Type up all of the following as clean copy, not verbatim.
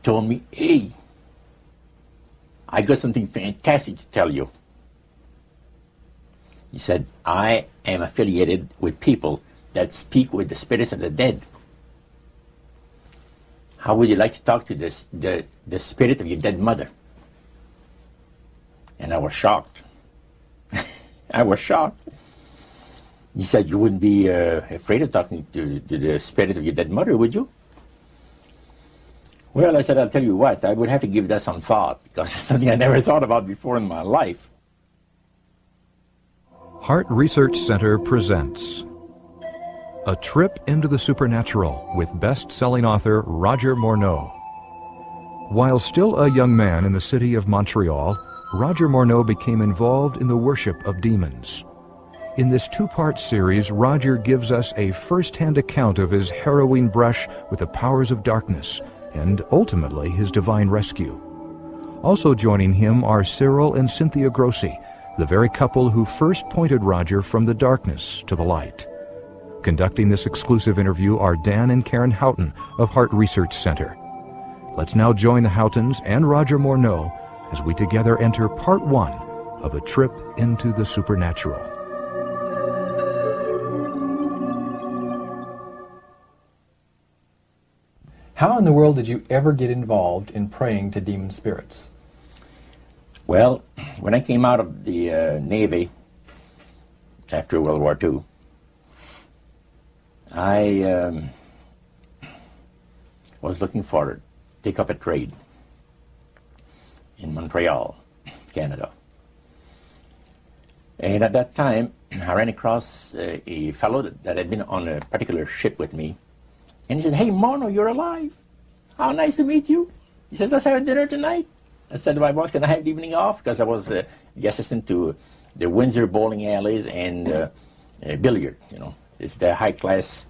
told me, hey, I got something fantastic to tell you. He said, I am affiliated with people that speak with the spirits of the dead. How would you like to talk to the spirit of your dead mother? And I was shocked. I was shocked. He said, you wouldn't be afraid of talking to the spirit of your dead mother, would you? Well, I said, I'll tell you what, I would have to give that some thought, because it's something I never thought about before in my life. Heart Research Center presents A Trip into the Supernatural with best-selling author Roger Morneau. While still a young man in the city of Montreal, Roger Morneau became involved in the worship of demons. In this two-part series, Roger gives us a first-hand account of his harrowing brush with the powers of darkness and ultimately his divine rescue. Also joining him are Cyril and Cynthia Grossi, the very couple who first pointed Roger from the darkness to the light. Conducting this exclusive interview are Dan and Karen Houghton of Heart Research Center. Let's now join the Houghtons and Roger Morneau as we together enter part one of A Trip into the Supernatural. How in the world did you ever get involved in praying to demon spirits? Well, when I came out of the Navy after World War II, I was looking to take up a trade in Montreal, Canada. And at that time, I ran across a fellow that had been on a particular ship with me. And he said, hey, Morneau, you're alive. How nice to meet you. He says, let's have dinner tonight. I said to my boss, can I have the evening off? Because I was the assistant to the Windsor bowling alleys and billiard, you know. It's the high-class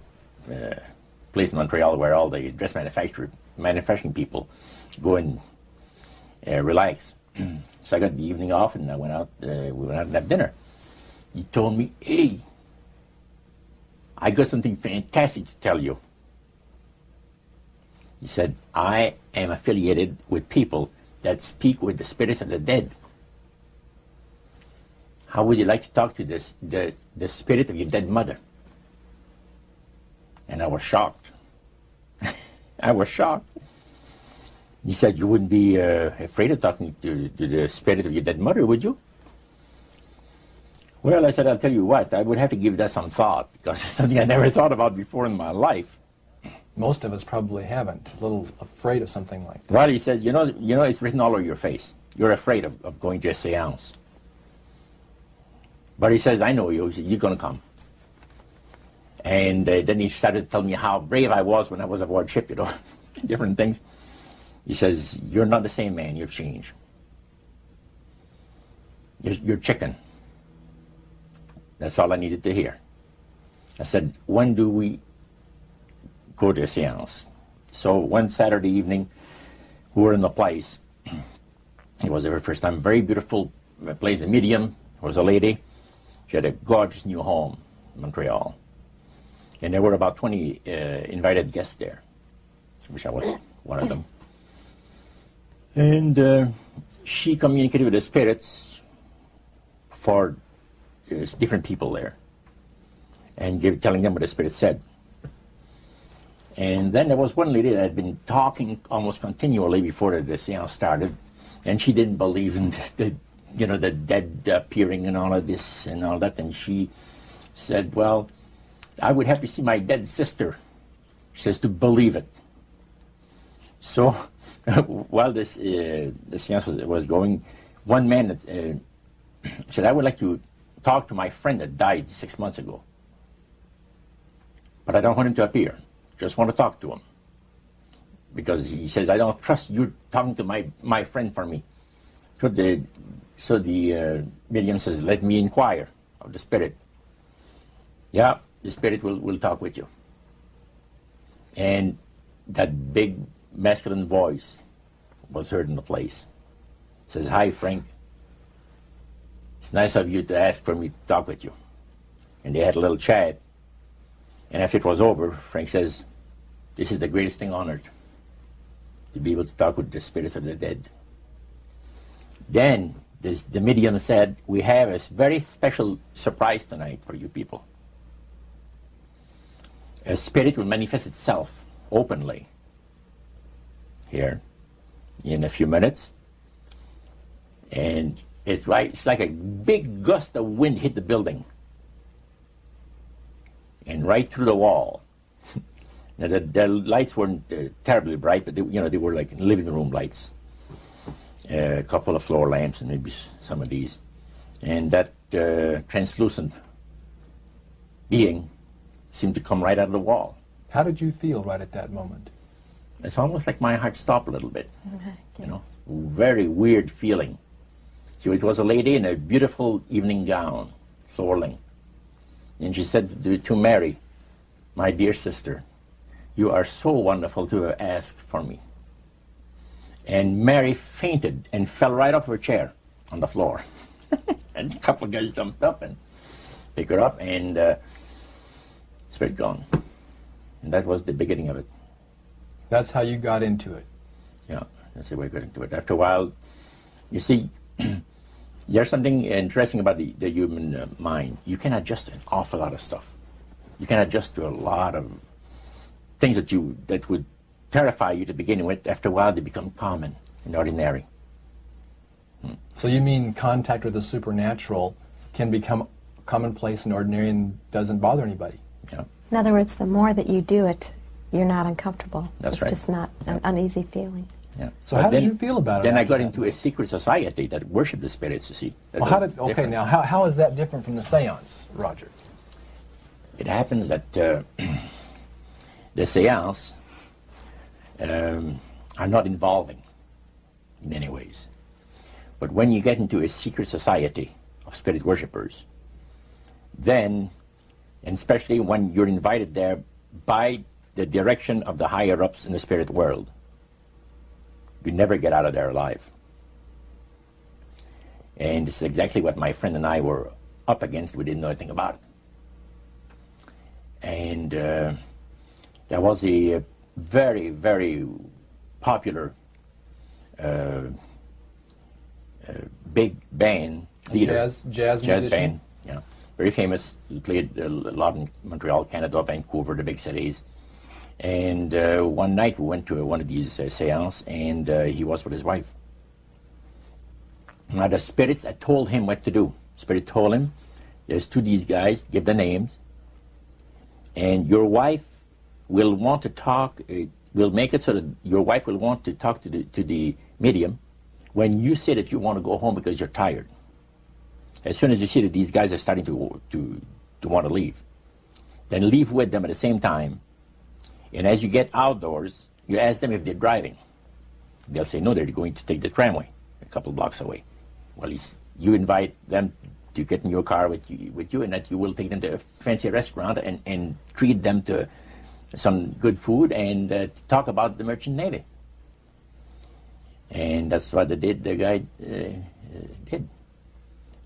place in Montreal where all the dress manufacturing people go and relax. So I got the evening off, and I went out, we went out and had dinner. He told me, hey, I got something fantastic to tell you. He said, I am affiliated with people that speak with the spirits of the dead. How would you like to talk to the spirit of your dead mother? And I was shocked. I was shocked. He said, you wouldn't be afraid of talking to the spirit of your dead mother, would you? Well, I said, I'll tell you what, I would have to give that some thought, because it's something I never thought about before in my life. Most of us probably haven't. A little afraid of something like that. Well, he says, you know, it's written all over your face. You're afraid of going to a seance. But he says, I know you. He says, you're going to come. And then he started to tell me how brave I was when I was aboard ship, you know, different things. He says, you're not the same man. You've changed. You're chicken. That's all I needed to hear. I said, when do we go to a seance? So one Saturday evening, we were in the place. It was the very first time. Very beautiful place. The medium was a lady. She had a gorgeous new home in Montreal. And there were about 20 invited guests there, which I was one of them. And she communicated with the spirits for different people there and telling them what the spirit said. And then there was one lady that had been talking almost continually before the seance started, and she didn't believe in the dead appearing and all of this and all that. And she said, well, I would have to see my dead sister, she says, to believe it. So while the seance was going, one man said, I would like to talk to my friend that died 6 months ago, but I don't want him to appear. Just want to talk to him. Because he says, I don't trust you talking to my friend for me. So the medium says, let me inquire of the spirit. Yeah, the spirit will talk with you. And that big masculine voice was heard in the place. It says, hi, Frank. It's nice of you to ask for me to talk with you. And they had a little chat. And after it was over, Frank says, this is the greatest thing on earth. to be able to talk with the spirits of the dead. Then the medium said, we have a very special surprise tonight for you people. A spirit will manifest itself openly here in a few minutes. And it's like a big gust of wind hit the building. And right through the wall. Now the lights weren't terribly bright, but they were like living room lights. A couple of floor lamps and maybe some of these. And that translucent being seemed to come right out of the wall. How did you feel right at that moment? It's almost like my heart stopped a little bit. Very weird feeling. So it was a lady in a beautiful evening gown, swirling. And she said to Mary, my dear sister, you are so wonderful to have asked for me. And Mary fainted and fell right off her chair on the floor. And a couple of guys jumped up and picked her up, and spirit gone. And that was the beginning of it. That's how you got into it. Yeah, that's the way I got into it. After a while, you see, there's something interesting about the human mind. You can adjust to an awful lot of stuff. You can adjust to a lot of things that would terrify you to begin with. After a while, they become common and ordinary. So you mean contact with the supernatural can become commonplace and ordinary and doesn't bother anybody? Yeah. In other words, the more that you do it, you're not uncomfortable. That's it's right. just not an uneasy feeling. Yeah. So how did you feel about it? Then I got into a secret society that worshipped the spirits, you see. Well, how is that different from the seance, Roger? It happens that the seance are not involving in many ways. But when you get into a secret society of spirit worshippers, then, and especially when you're invited there by the direction of the higher-ups in the spirit world, you never get out of there alive. And this is exactly what my friend and I were up against. We didn't know anything about it. And there was a very, very popular big band leader. Jazz musician? Band, yeah. Very famous. He played a lot in Montreal, Canada, Vancouver, the big cities. And one night we went to one of these seances, and he was with his wife. Now the spirits had told him what to do. Spirit told him, there's two of these guys, give the names, and your wife will want to talk, we'll make it so that your wife will want to talk to the medium when you say that you want to go home because you're tired. As soon as you see that these guys are starting to want to leave, then leave with them at the same time. And as you get outdoors, you ask them if they're driving. They'll say, no, they're going to take the tramway a couple blocks away. Well, you invite them to get in your car with you, and that you will take them to a fancy restaurant and treat them to some good food and talk about the merchant navy. And that's what the guy did.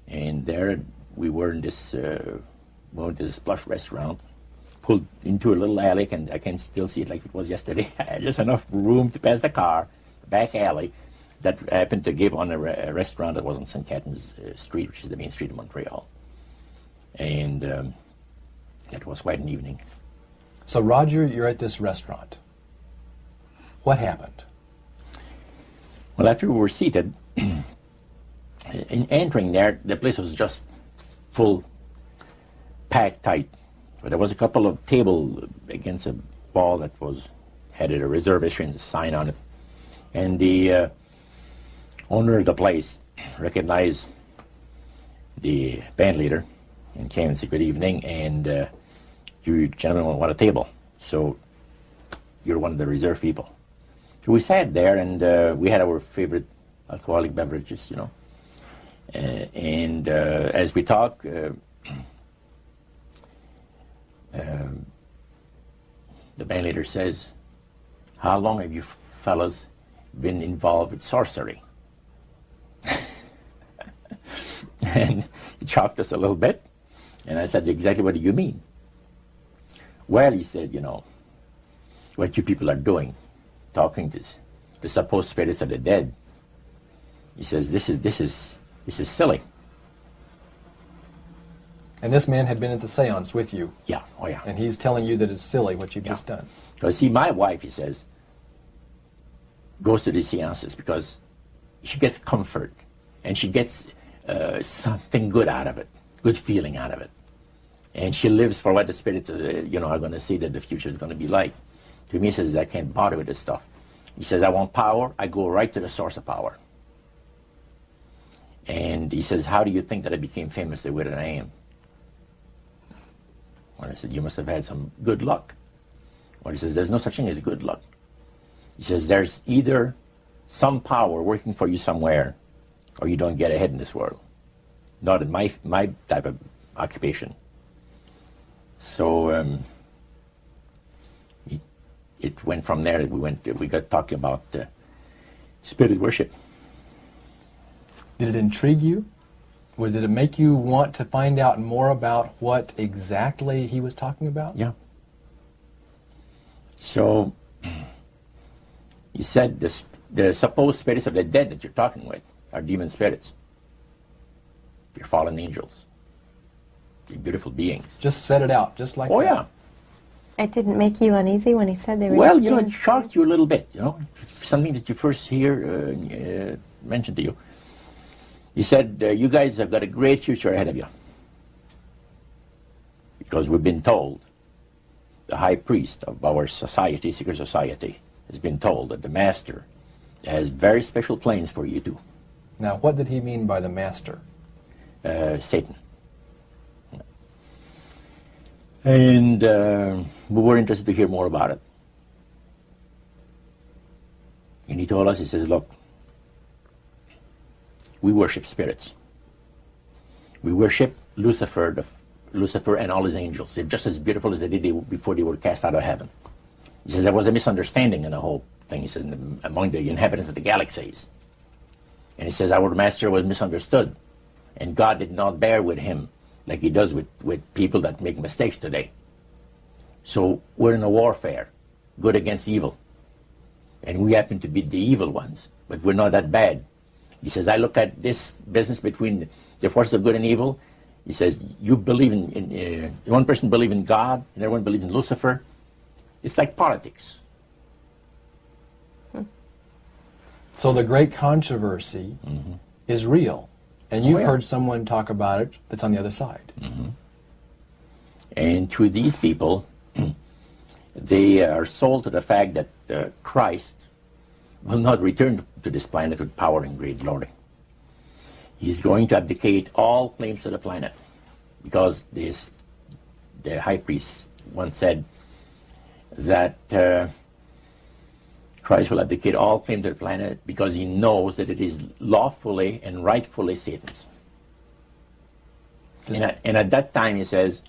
And there we were in this plush restaurant, pulled into a little alley, and I can still see it like it was yesterday. Just enough room to pass the car, back alley, that happened to give on a restaurant that was on St. Catharines Street, which is the main street of Montreal. And it was quite an evening. So, Roger, you're at this restaurant. What happened? Well, after we were seated, in entering there, the place was just full, packed tight. But there was a couple of tables against a wall that had a reservation sign on it. And the owner of the place recognized the band leader and came and said, good evening, and you gentlemen want a table. So you're one of the reserved people. So we sat there, and we had our favorite alcoholic beverages, and as we talked, the band leader says, how long have you fellas been involved with sorcery? And he shocked us a little bit, and I said, exactly what do you mean? Well, he said, what you people are doing, talking to the supposed spirits of the dead. He says, this is silly. And this man had been at the seance with you. Yeah, oh yeah. And he's telling you that it's silly what you've just done. Because see, my wife, he says, goes to these seances because she gets comfort and she gets something good out of it, good feeling out of it. And she lives for what the spirits, are going to see that the future is going to be like. To me, he says, I can't bother with this stuff. He says, I want power. I go right to the source of power. And he says, how do you think that I became famous the way that I am? Well, I said, you must have had some good luck. Well, he says, there's no such thing as good luck. He says, there's either some power working for you somewhere, or you don't get ahead in this world. Not in my type of occupation. So it went from there. We got talking about spirit worship. Did it intrigue you? Or did it make you want to find out more about what exactly he was talking about? Yeah. So he said the supposed spirits of the dead that you're talking with are demon spirits. They're fallen angels. They're beautiful beings. Just set it out, just like that. Oh, yeah. It didn't make you uneasy when he said they were well, just it shocked you a little bit, something that you first hear mentioned to you. He said, you guys have got a great future ahead of you. Because we've been told, the high priest of our society, secret society, has been told that the master has very special plans for you too. Now, what did he mean by the master? Satan. And we were interested to hear more about it. And he told us, he says, look, we worship spirits. We worship Lucifer and all his angels. They're just as beautiful as they did before they were cast out of heaven. He says there was a misunderstanding in the whole thing, he says, among the inhabitants of the galaxies. And he says our master was misunderstood. And God did not bear with him like he does with people that make mistakes today. So we're in a warfare, good against evil. And we happen to be the evil ones, but we're not that bad. He says, I look at this business between the forces of good and evil. He says, you believe in one person believes in God, and everyone believes in Lucifer. It's like politics. So the great controversy is real. And you've heard someone talk about it that's on the other side. And to these people, they are sold to the fact that Christ will not return to this planet with power and great glory. He's going to abdicate all claims to the planet, because the high priest once said that Christ will abdicate all claim to the planet because he knows that it is lawfully and rightfully Satan's. And at that time, he says,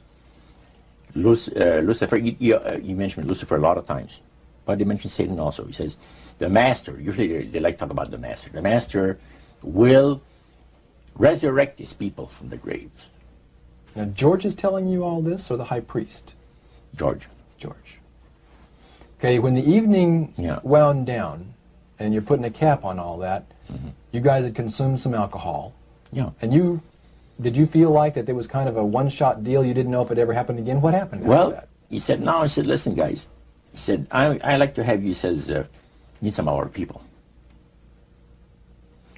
Lucifer, he mentioned Lucifer a lot of times, but he mentioned Satan also. He says, the master, usually they like to talk about the master will resurrect his people from the graves. Now, George is telling you all this, or the high priest? George. Okay, when the evening wound down, and you're putting a cap on all that, you guys had consumed some alcohol. Yeah. And did you feel like that there was kind of a one-shot deal? You didn't know if it ever happened again? What happened after that? He said, no, I said, listen, guys. He said, I like to have you, he says, meet some of our people.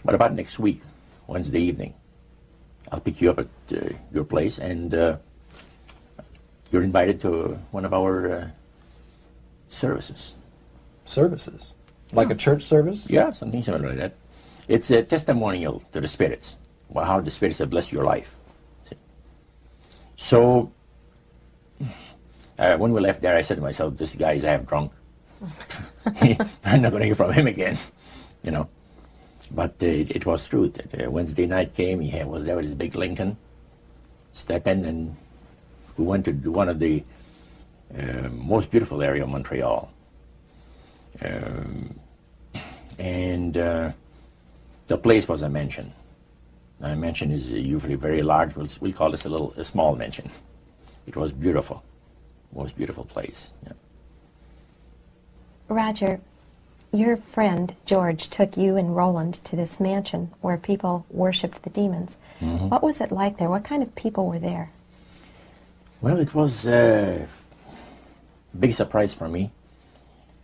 What about next week, Wednesday evening? I'll pick you up at your place, and you're invited to one of our services. Services? Like a church service? Yeah, something similar like that. It's a testimonial to the spirits, how the spirits have blessed your life. So, when we left there, I said to myself, this guy is half drunk. I'm not going to hear from him again, But it was true. Wednesday night came, he was there with his big Lincoln, step in, and we went to one of the most beautiful area of Montreal. And the place was a mansion. Now, a mansion is usually very large. We'll call this a small mansion. It was beautiful. Most beautiful place. Yeah. Roger, your friend George took you and Roland to this mansion where people worshipped the demons. Mm-hmm. What was it like there? What kind of people were there? Well, it was a big surprise for me,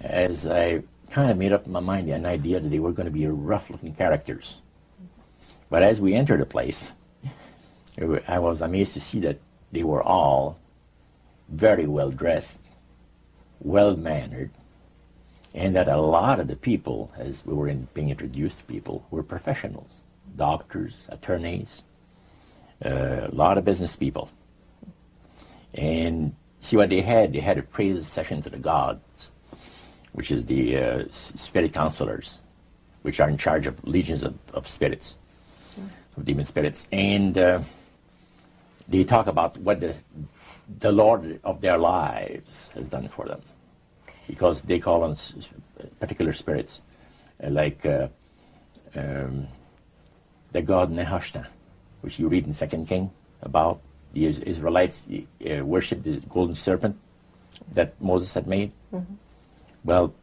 as I kind of made up in my mind an idea that they were going to be rough-looking characters. But as we entered the place, I was amazed to see that they were all very well dressed, well mannered, and that a lot of the people, as we were being introduced to people, were professionals, doctors, attorneys, a lot of business people. And see what they had? They had a praise session to the gods, which is the spirit counselors, which are in charge of legions of spirits, of demon spirits. And they talk about what the Lord of their lives has done for them, because they call on particular spirits, like the god Nehushtan, which you read in 2 King about. The Israelites worshipped the golden serpent that Moses had made. Mm-hmm. Well,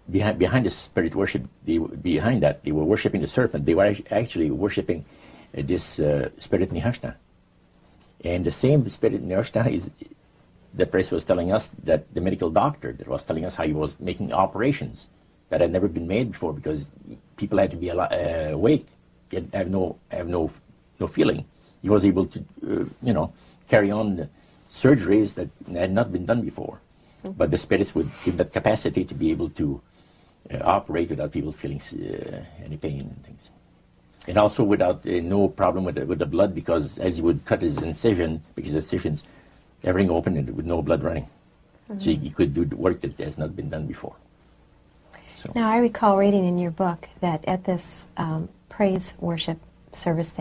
behind the spirit worship, behind that, they were worshipping the serpent. They were actually worshipping this spirit Nehushtan. And the same spirit Nehushtan is, the priest was telling us, that the medical doctor that was telling us how he was making operations that had never been made before, because people had to be awake, have no feeling. He was able to, carry on the surgeries that had not been done before. Mm-hmm. But the spirits would give that capacity to be able to operate without people feeling any pain and things. And also without no problem with the blood, because as he would cut his incision, because incisions, everything open and with no blood running. Mm-hmm. So he could do the work that has not been done before. So. Now, I recall reading in your book that at this praise worship service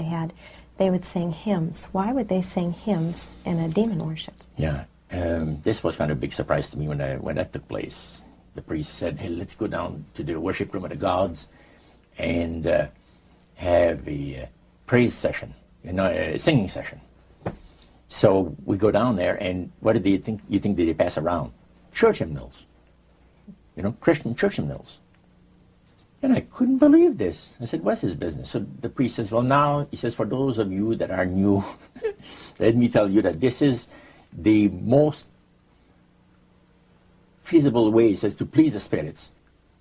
they would sing hymns. Why would they sing hymns in a demon worship? Yeah, this was kind of a big surprise to me when that took place. The priest said, "Hey, let's go down to the worship room of the gods and have a praise session, a singing session." So we go down there, and what did you think they pass around? Church hymnals, Christian church hymnals. And I couldn't believe this. I said, what's his business? So the priest says, well, now, he says, for those of you that are new, let me tell you that this is the most feasible way, he says, to please the spirits.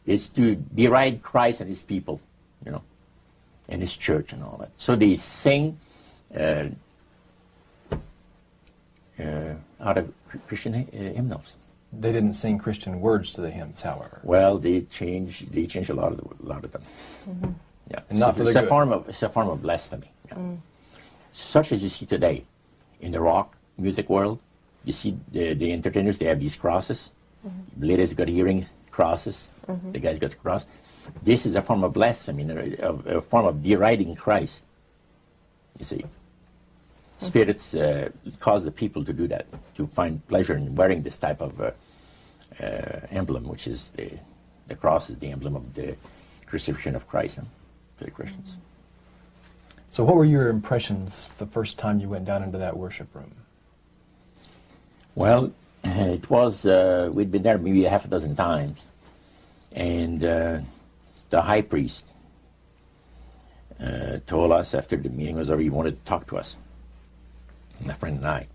It's to deride Christ and his people, and his church and all that. So they sing out of Christian hymnals. They didn't sing Christian words to the hymns, however. Well, they changed a lot of them. Mm-hmm. Yeah, and not for the good. It's a form of blasphemy. Yeah. Mm. Such as you see today in the rock music world. You see the entertainers, they have these crosses. Mm-hmm. Ladies got earrings, crosses. Mm-hmm. The guys got the cross. This is a form of blasphemy, a form of deriding Christ. You see. Spirits cause the people to do that, to find pleasure in wearing this type of emblem, which is the cross is the emblem of the crucifixion of Christ to the Christians. So what were your impressions the first time you went down into that worship room? Well, it was, we'd been there maybe a half a dozen times, and the high priest told us after the meeting was over, he wanted to talk to us. My friend and I.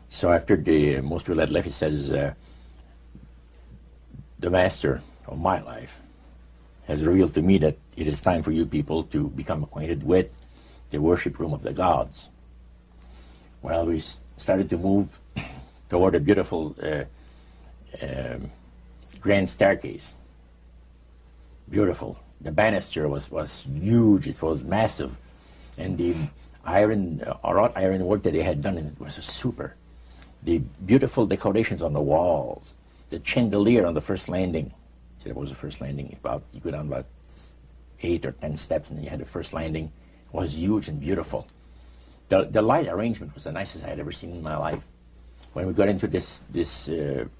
So after most people had left, he says, the master of my life has revealed to me that it is time for you people to become acquainted with the worship room of the gods. Well, we started to move toward a beautiful grand staircase. Beautiful. The banister was huge. It was massive. And the wrought iron work that they had done in it was super. The beautiful decorations on the walls, the chandelier on the first landing. See, that was the first landing. You go down about 8 or 10 steps, and you had the first landing. It was huge and beautiful. The light arrangement was the nicest I had ever seen in my life. When we got into this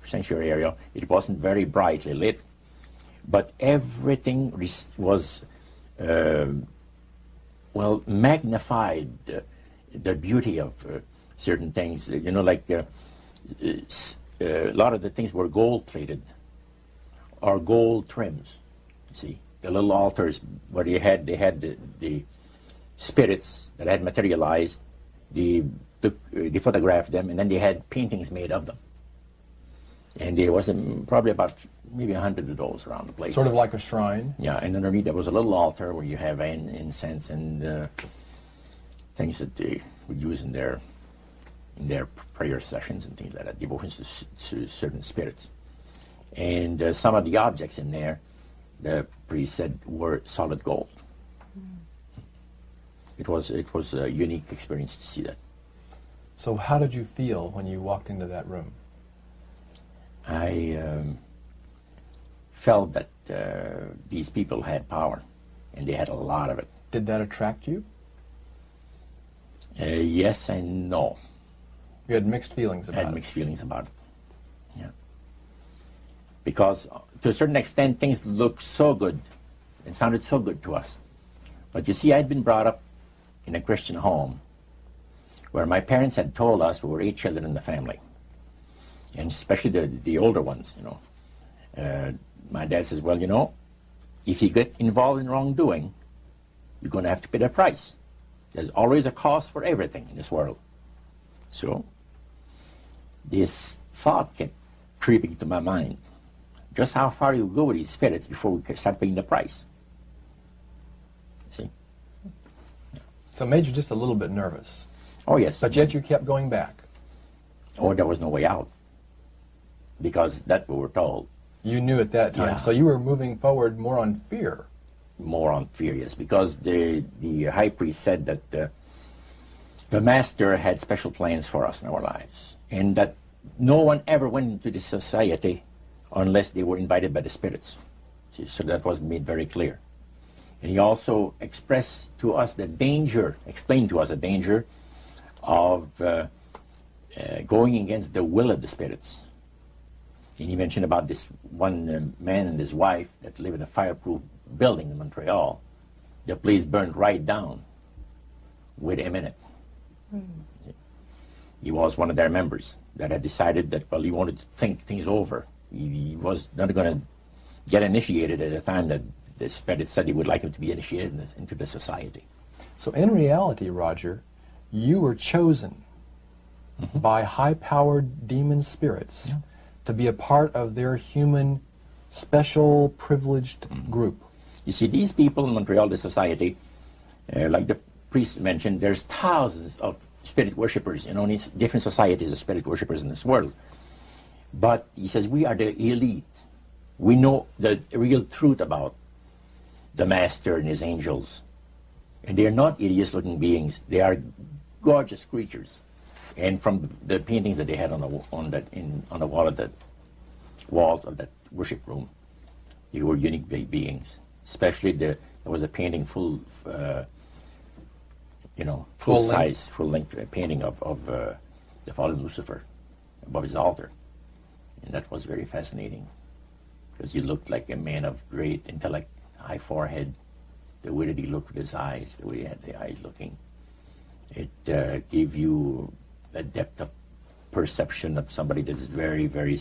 sanctuary area, it wasn't very brightly lit, but everything was magnified the beauty of certain things. Like a lot of the things were gold-plated, are gold trims. You see, the little altars where they had the spirits that had materialized. They photographed them, and then they had paintings made of them. And there was probably about maybe 100 of those around the place. Sort of like a shrine. Yeah, and underneath there was a little altar where you have incense and things that they would use in their prayer sessions and things like that, devotions to certain spirits. And some of the objects in there, the priest said, were solid gold. It was a unique experience to see that. So how did you feel when you walked into that room? I felt that these people had power, and they had a lot of it. Did that attract you? Yes and no. You had mixed feelings I about had it. mixed feelings about it. Yeah. Because to a certain extent, things looked so good. It sounded so good to us. But you see, I'd been brought up in a Christian home where my parents had told us we were 8 children in the family. And especially the older ones, you know. My dad says, well, you know, if you get involved in wrongdoing, you're going to have to pay the price. There's always a cost for everything in this world. So this thought kept creeping into my mind. Just how far you go with these spirits before we start paying the price. See? So it made you just a little bit nervous. Oh, yes. But yet you kept going back. Oh, there was no way out. Because that's what we're told. You knew at that time. Yeah. So you were moving forward more on fear. More on fear, yes. Because the high priest said that the master had special plans for us in our lives. And that no one ever went into this society unless they were invited by the spirits. See, so that was made very clear. And he also expressed to us the danger, explained to us the danger of going against the will of the spirits. And he mentioned about this one man and his wife that live in a fireproof building in Montreal. The place burned right down with him in it. He was one of their members that had decided that, well, he wanted to think things over. He was not going to get initiated at a time that the spirit said he would like him to be initiated into the society. So in reality, Roger, you were chosen by high-powered demon spirits to be a part of their human, special, privileged group. You see, these people in Montreal, the society, like the priest mentioned, there's thousands of spirit worshippers in only different societies of spirit worshippers in this world. But he says we are the elite. We know the real truth about the master and his angels. And they're not hideous-looking beings. They are gorgeous creatures. And from the paintings that they had on the wall of the walls of that worship room, they were unique beings. Especially there was a painting full length painting of the fallen Lucifer above his altar, and that was very fascinating because he looked like a man of great intellect, high forehead, the way that he looked with his eyes, the way he had the eyes looking. It gave you a depth of perception of somebody that's very, very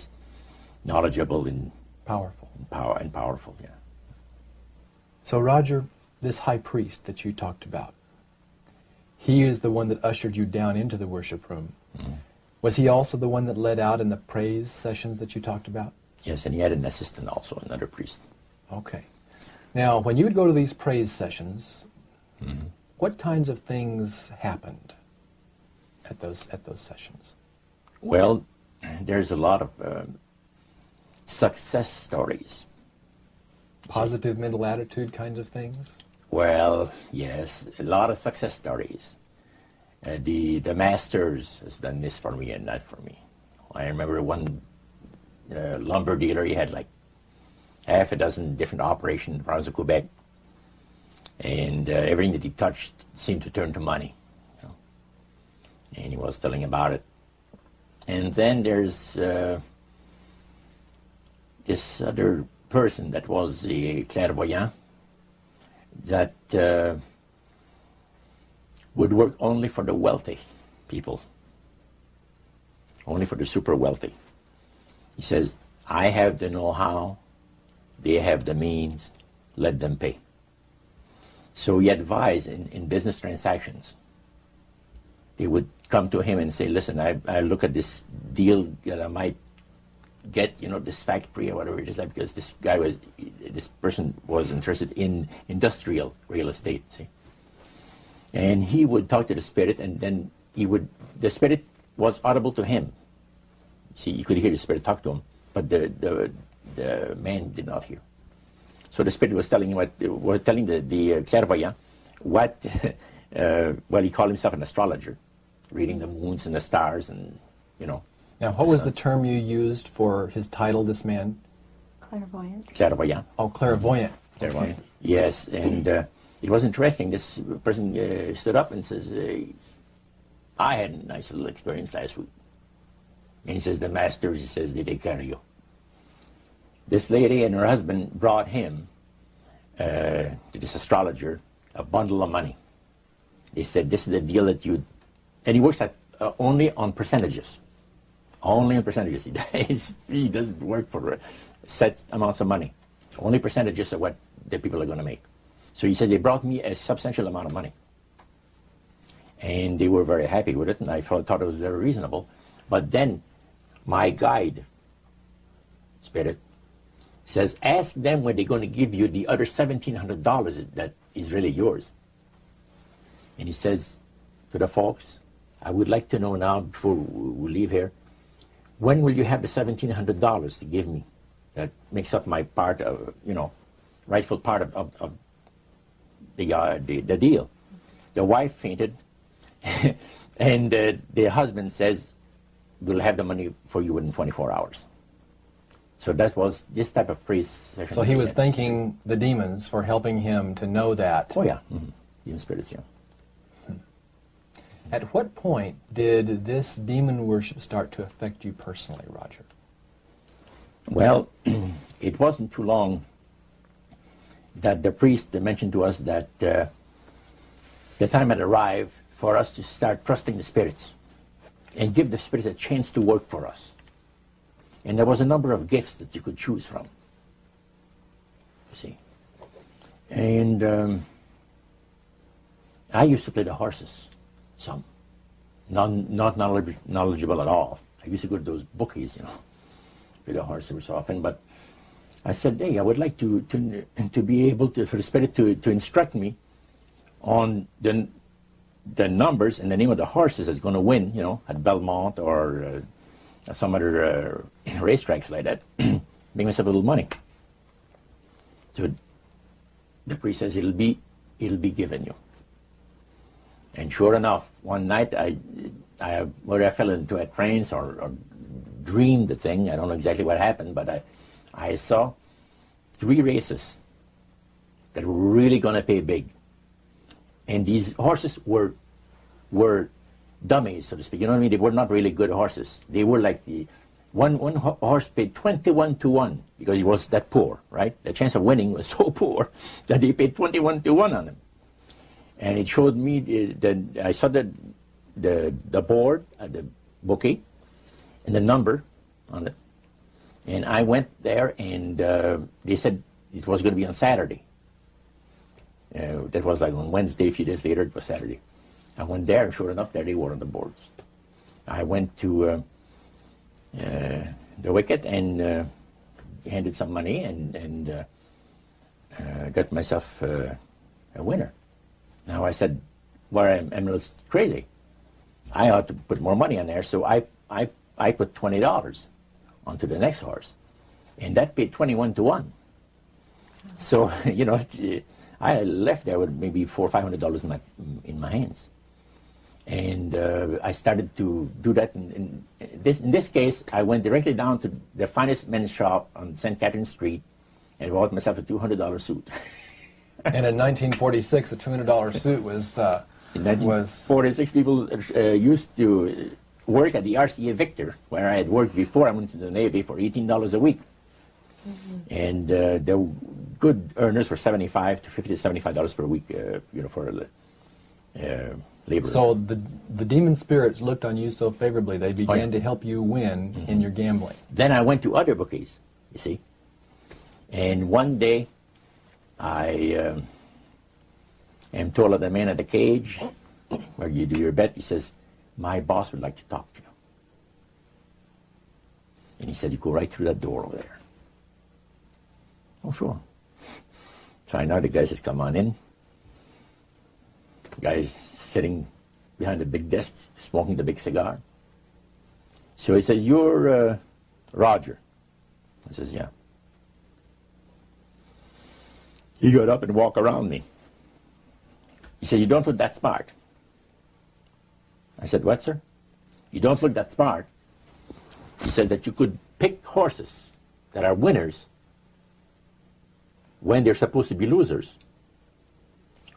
knowledgeable and Powerful. Powerful. Yeah. So Roger, this high priest that you talked about, he is the one that ushered you down into the worship room. Was he also the one that led out in the praise sessions that you talked about? Yes, and he had an assistant also, another priest. Okay. Now, when you would go to these praise sessions, what kinds of things happened at those sessions? Well, there's a lot of success stories. Positive mental attitude kinds of things? Well, yes, a lot of success stories. The masters has done this for me and that for me. I remember one lumber dealer, he had like half a dozen different operations in the province of Quebec, and everything that he touched seemed to turn to money. You know? And he was telling about it. And then there's this other person that was a clairvoyant that would work only for the wealthy people, only for the super wealthy. He says, I have the know-how, They have the means. Let them pay. So he advised in business transactions. They would come to him and say, listen, I look at this deal that I might get, this factory or whatever it is, because this person was interested in industrial real estate, see. And he would talk to the spirit, and then the spirit was audible to him. See, you could hear the spirit talk to him, but the man did not hear. So the spirit was telling him the clairvoyant what, well, he called himself an astrologer, reading the moons and the stars, and Now, what was the term you used for his title, this man? Clairvoyant. Clairvoyant. Oh, clairvoyant. Clairvoyant. Yes, and it was interesting. This person stood up and says, I had a nice little experience last week. And he says, the masters, he says, they take care of you. This lady and her husband brought him, to this astrologer, a bundle of money. They said, this is the deal that you... And he works at only on percentages. Only on percentages. He doesn't work for set amounts of money. Only percentages of what the people are going to make. So he said, they brought me a substantial amount of money. And they were very happy with it, and I thought it was very reasonable. But then my guide, spirit, says, ask them when they're going to give you the other $1,700 that is really yours. And he says to the folks, I would like to know now, before we leave here, when will you have the $1,700 to give me? That makes up my part of, rightful part of the deal. The wife fainted, and the husband says, we'll have the money for you within 24 hours. So that was this type of priest session. So he was thanking the demons for helping him to know that. Oh, yeah. Mm-hmm. Demon spirits, yeah. At what point did this demon worship start to affect you personally, Roger? Well, it wasn't too long that the priest mentioned to us that the time had arrived for us to start trusting the spirits and give the spirits a chance to work for us. And there was a number of gifts that you could choose from. See? And I used to play the horses. Some. Not knowledgeable at all. I used to go to those bookies, play the horse every so often. But I said, hey, I would like to be able to, for the spirit to instruct me on the numbers and the name of the horses that's going to win, at Belmont or some other racetracks like that. Make myself a little money. So the priest says, it'll be given you. And sure enough, one night whether I fell into a trance or dreamed the thing, I don't know exactly what happened, but I saw 3 races that were really going to pay big. And these horses were dummies, so to speak. You know what I mean? They were not really good horses. They were like one horse paid 21 to 1 because he was that poor, right? The chance of winning was so poor that they paid 21 to 1 on him. And it showed me that I saw the board at the bookie and the number on it. And I went there, and they said it was going to be on Saturday. That was like on Wednesday. A few days later, it was Saturday. I went there, and sure enough, there they were on the boards. I went to the wicket and handed some money and got myself a winner. Now I said, well, I'm a little crazy. I ought to put more money on there, so I put $20 onto the next horse, and that paid 21 to 1. So I left there with maybe $400 or $500 in my hands, and I started to do that. In this case, I went directly down to the finest men's shop on St. Catherine Street, and bought myself a $200 suit. And in 1946, a $200 suit was... In 1946, people used to work at the RCA Victor, where I had worked before I went to the Navy, for $18 a week. Mm-hmm. And the good earners were $75 to $50 to $75 per week, for labor. So the demon spirits looked on you so favorably, they began to help you win in your gambling. Then I went to other bookies, you see. And one day, I am told of the man at the cage where you do your bet. He says, my boss would like to talk to you. And he said, you go right through that door over there. Oh, sure. So I know the guy says, come on in. The guy's sitting behind the big desk, smoking the big cigar. So he says, you're Roger. I says, yeah. He got up and walked around me. He said, you don't look that smart. I said, what, sir? You don't look that smart. He said that you could pick horses that are winners when they're supposed to be losers.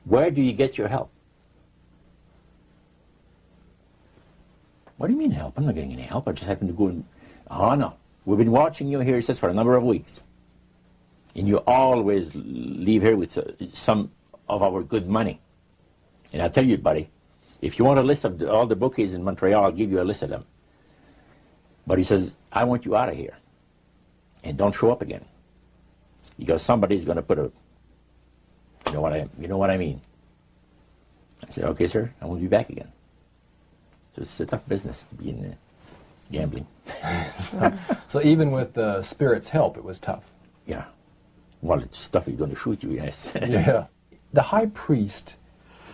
Where do you get your help? What do you mean help? I'm not getting any help. I just happen to go and... Oh, no. We've been watching you here, he says, for a number of weeks. And you always leave here with some of our good money. And I'll tell you, buddy, if you want a list of all the bookies in Montreal, I'll give you a list of them. But he says, I want you out of here. And don't show up again. Because somebody's going to put a... You know what I mean? I said, okay, sir, I won't be back again. So it's a tough business to be in gambling. So even with the Spirit's help, it was tough. Yeah. Well, it's stuff he's going to shoot you, yes. Yeah. The high priest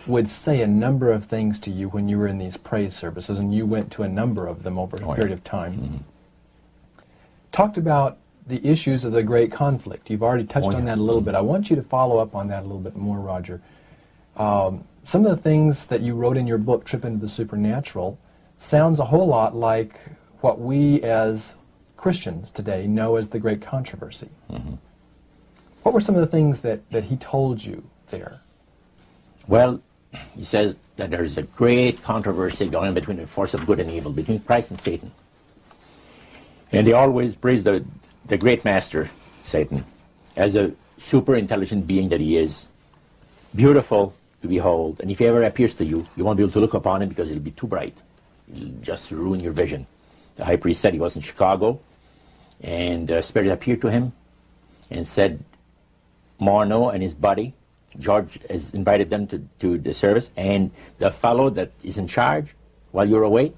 would say a number of things to you when you were in these praise services, and you went to a number of them over a period of time. Mm-hmm. Talked about the issues of the great conflict. You've already touched on that a little bit. I want you to follow up on that a little bit more, Roger. Some of the things that you wrote in your book, Trip into the Supernatural, sounds a whole lot like what we as Christians today know as the Great Controversy. Mm-hmm. What were some of the things that he told you there? Well, he says that there's a great controversy going on between the force of good and evil, between Christ and Satan. And they always praise the great master, Satan, as a super intelligent being that he is, beautiful to behold, and if he ever appears to you, you won't be able to look upon him because it'll be too bright. It'll just ruin your vision. The high priest said he was in Chicago, and the Spirit appeared to him and said, Morneau and his buddy, George, has invited them to the service, and the fellow that is in charge while you're away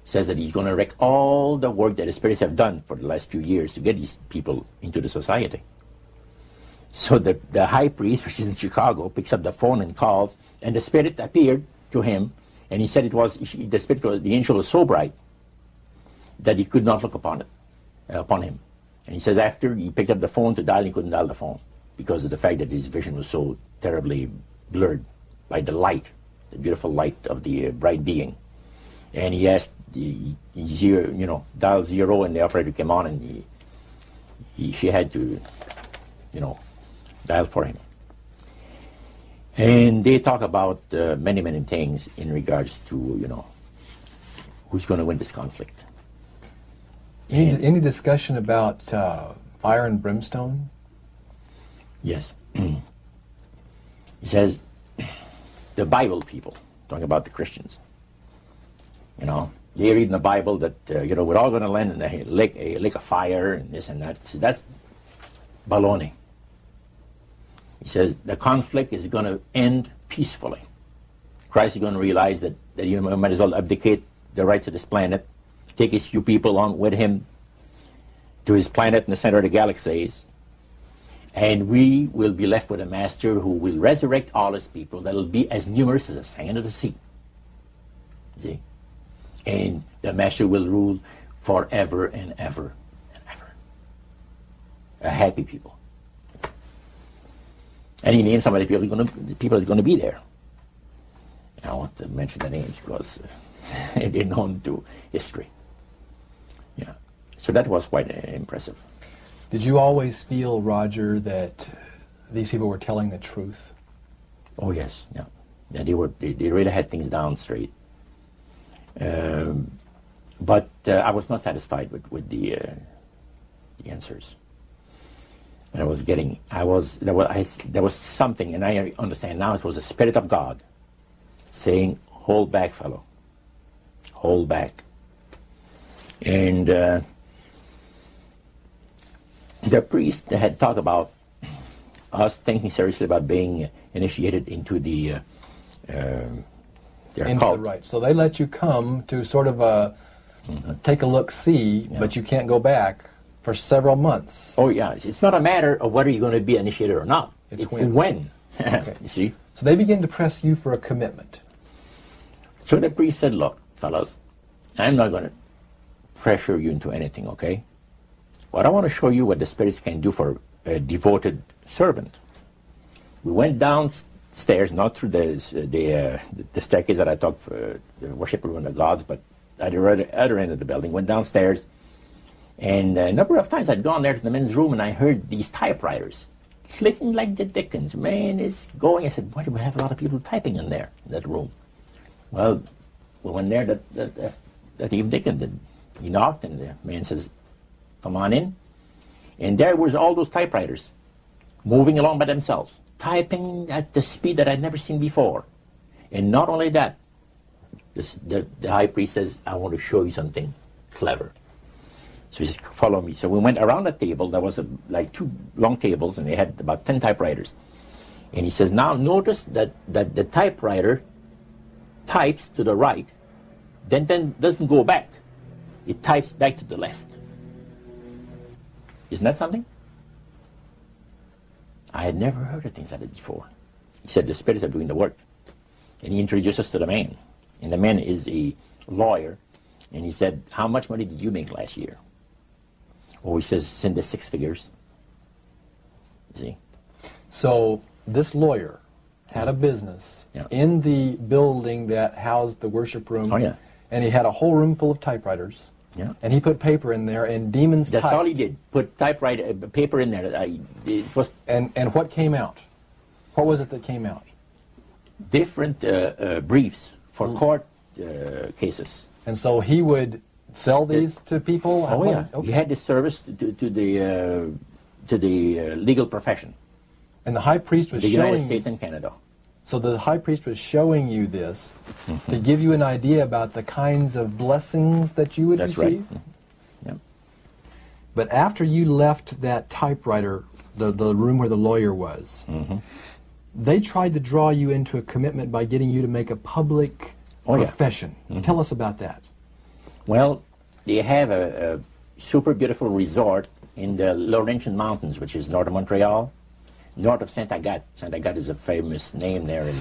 says that he's going to wreck all the work that the spirits have done for the last few years to get these people into the society. So the high priest, which is in Chicago, picks up the phone and calls, and the Spirit appeared to him, and he said the angel was so bright that he could not look upon him. And he says after he picked up the phone to dial, he couldn't dial the phone because of the fact that his vision was so terribly blurred by the light, the beautiful light of the bright being. And he asked, dial 0, and the operator came on, and she had to, dial for him. And they talk about many, many things in regards to, who's going to win this conflict. Any discussion about fire and brimstone? Yes. He says, the Bible people, talking about the Christians, they read in the Bible that, we're all going to land in a lake of fire and this and that. So that's baloney. He says the conflict is going to end peacefully. Christ is going to realize that you might as well abdicate the rights of this planet, take his few people along with him to his planet in the center of the galaxies, and we will be left with a master who will resurrect all his people that will be as numerous as the sand of the sea. See? And the master will rule forever and ever and ever. A happy people. And he named some of the people that's going to be there. I don't want to mention the names because they're known to history. Yeah. So that was quite impressive. Did you always feel, Roger, that these people were telling the truth? Oh yes, yeah. Yeah, they really had things down straight. But I was not satisfied with the answers. And there was something, and I understand now, it was the Spirit of God saying, hold back, fellow. Hold back. And the priest had talked about us thinking seriously about being initiated into their cult. Right. So they let you come to sort of take a look, see, but you can't go back for several months. Oh yeah, it's not a matter of whether you're going to be initiated or not. It's when. Okay. You see. So they begin to press you for a commitment. So the priest said, "Look, fellas, I'm not going to pressure you into anything, okay? But I want to show you what the spirits can do for a devoted servant." We went downstairs, not through the staircase that I talked for the worship room of the gods, but at the other end of the building. Went downstairs, and a number of times I'd gone there to the men's room, and I heard these typewriters clicking like the dickens. Man, it's going. I said, "Why do we have a lot of people typing in there, in that room?" Well, we went there that evening, and he knocked, and the man says, "Come on in." And there was all those typewriters moving along by themselves, typing at the speed that I'd never seen before. And not only that, the high priest says, "I want to show you something clever." So he says, "Follow me." So we went around the table. There was like two long tables, and they had about 10 typewriters. And he says, "Now notice that the typewriter types to the right, then doesn't go back. It types back to the left." Isn't that something? I had never heard of things like that before. He said the spirits are doing the work. And he introduced us to the man. And the man is a lawyer. And he said, "How much money did you make last year?" Oh, he says, "It's in the 6 figures." You see? So this lawyer had a business in the building that housed the worship room. Oh, yeah. And he had a whole room full of typewriters. Yeah. And he put paper in there, and demons That's typed. all he did. Put typewriter paper in there. It was And what came out? What was it that came out? different briefs for court cases. And so he would sell these to people? Oh yeah, Okay. he had this service to the legal profession, And the high priest was the United showing... States and Canada. So the high priest was showing you this to give you an idea about the kinds of blessings that you would That's receive? right. Yeah. But after you left that typewriter, the room where the lawyer was, they tried to draw you into a commitment by getting you to make a public profession. Tell us about that. Well, they have a super beautiful resort in the Laurentian Mountains, which is north of Montreal, north of Saint Agathe. Saint Agathe is a famous name there in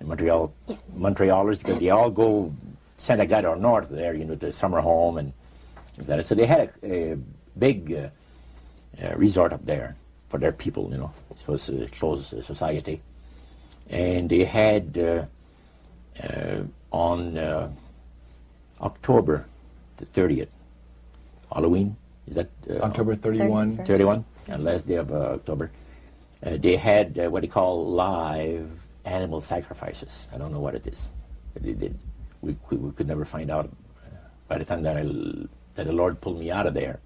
Montreal. Montrealers, because they all go Saint Agathe or north there, you know, the summer home and that. So they had a big resort up there for their people, you know. It was a closed society. And they had on October the 30th, Halloween, is that? October 31. 31, last day of October. They had what they call live animal sacrifices. I don't know what it is, but they did. We could never find out. By the time that the Lord pulled me out of there,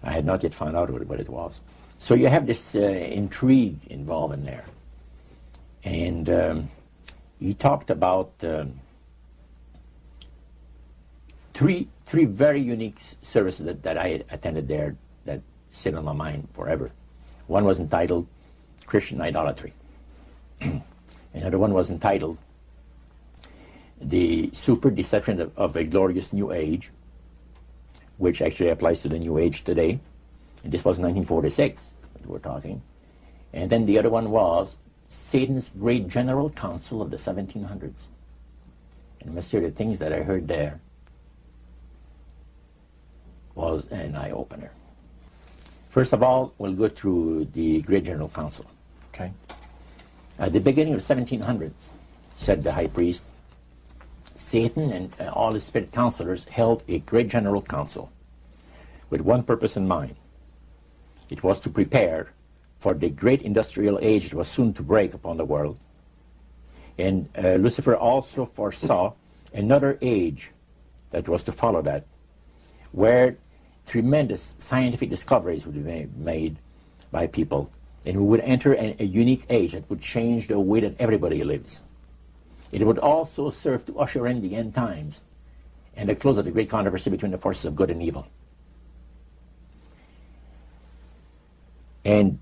I had not yet found out what it was. So you have this intrigue involved in there. And he talked about three very unique services that I attended there that sit on my mind forever. One was entitled Christian Idolatry. Another one was entitled The Super Deception of a Glorious New Age, which actually applies to the New Age today. And this was 1946 that we're talking. And then the other one was Satan's Great General Council of the 1700s. And I must say the things that I heard there was an eye-opener. First of all, we'll go through the Great General Council. Okay. At the beginning of the 1700s, said the high priest, Satan and all his spirit counselors held a Great General Council with one purpose in mind. It was to prepare for the great industrial age that was soon to break upon the world. And Lucifer also foresaw another age that was to follow that, where tremendous scientific discoveries would be made by people, and we would enter a unique age that would change the way that everybody lives. It would also serve to usher in the end times and the close of the great controversy between the forces of good and evil. And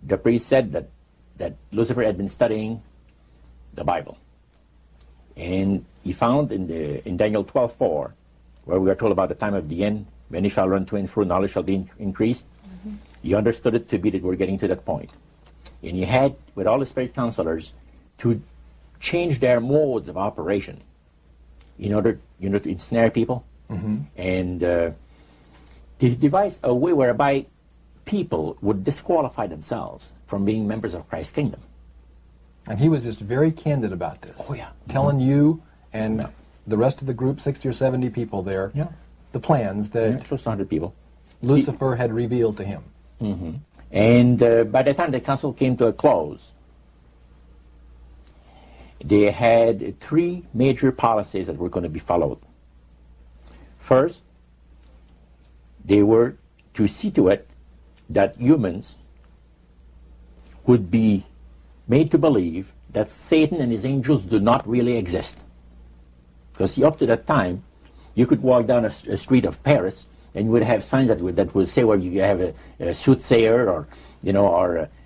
the priest said that Lucifer had been studying the Bible. And he found in Daniel 12:4, where we are told about the time of the end, many shall run to and fro, knowledge shall be increased. Mm-hmm. He understood it to be that we're getting to that point. And he had, with all the spirit counselors, to change their modes of operation in order, to ensnare people. Mm-hmm. And he devised a way whereby people would disqualify themselves from being members of Christ's kingdom. And he was just very candid about this. Oh, yeah. Telling you and the rest of the group, 60 or 70 people there, the plans that close to 100 people. Lucifer had revealed to him. Mm-hmm. And by the time the council came to a close, they had 3 major policies that were going to be followed. First, they were to see to it that humans would be made to believe that Satan and his angels do not really exist. Because up to that time, you could walk down a street of Paris and you would have signs that would say where you have a soothsayer or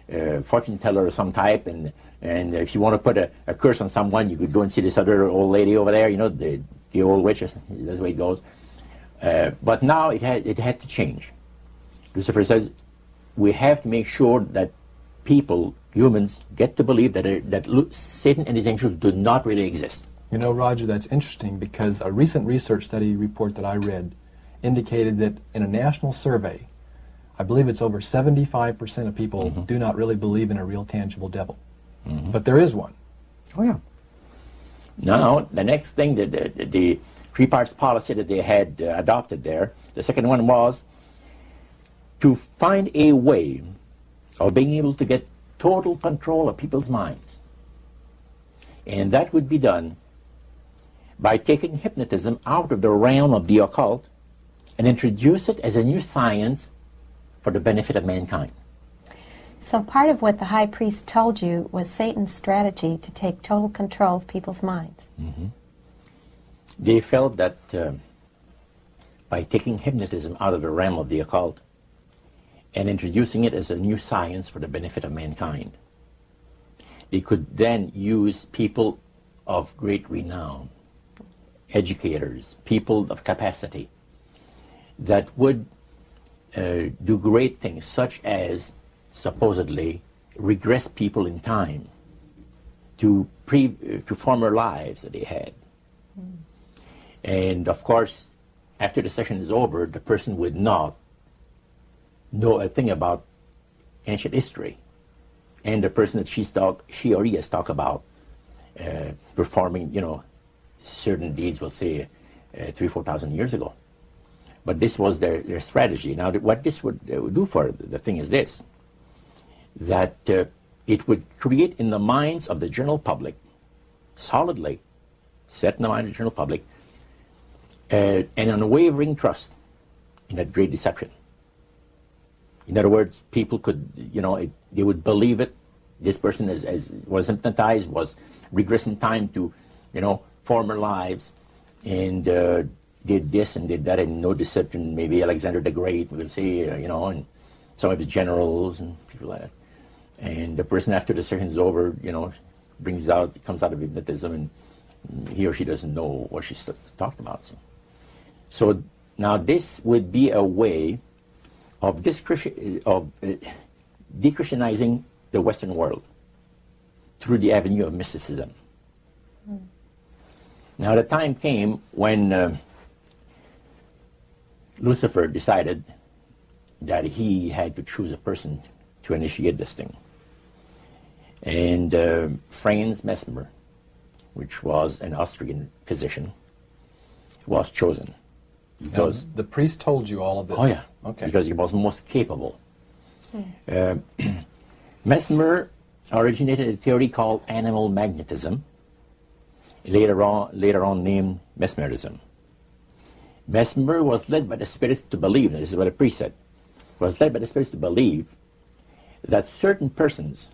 a fortune teller of some type, and if you want to put a curse on someone, you could go and see this other old lady over there, the old witch. That's the way it goes. But now it had to change. Lucifer says we have to make sure that people, humans, get to believe that Satan and his angels do not really exist. Roger, that's interesting because a recent research study report that I read indicated that in a national survey, I believe it's over 75% of people do not really believe in a real tangible devil. Mm-hmm. But there is one. Oh, yeah. Now, the next thing, the 3 parts policy that they had adopted there, the second one was to find a way of being able to get total control of people's minds. And that would be done by taking hypnotism out of the realm of the occult and introduce it as a new science for the benefit of mankind. So part of what the high priest told you was Satan's strategy to take total control of people's minds. Mm-hmm. They felt that by taking hypnotism out of the realm of the occult and introducing it as a new science for the benefit of mankind, they could then use people of great renown, educators, people of capacity, that would do great things, such as supposedly regress people in time to former lives that they had. Mm. And of course, after the session is over, the person would not know a thing about ancient history. And the person that she or he has talked about performing, certain deeds, we'll say 3,000-4,000 years ago. But this was their strategy. Now, what this would do for the thing is this, that it would create in the minds of the general public, solidly set in the mind of the general public, an unwavering trust in that great deception. In other words, people could, they would believe it. This person was hypnotized, was regressing time to, former lives, and did this and did that, and no deception. Maybe Alexander the Great, we'll say, and some of his generals and people like that. And the person, after the session is over, comes out of hypnotism, and he or she doesn't know what she's talking about. So now this would be a way of de-Christianizing the Western world through the avenue of mysticism. Mm. Now the time came when Lucifer decided that he had to choose a person to initiate this thing. And Franz Mesmer, which was an Austrian physician, was chosen. Because the priest told you all of this? Oh, yeah. Okay. Because he was most capable. Mesmer originated a theory called animal magnetism, later on named mesmerism. Mesmer was led by the spirits to believe, and this is what the priest said, was led by the spirits to believe that certain persons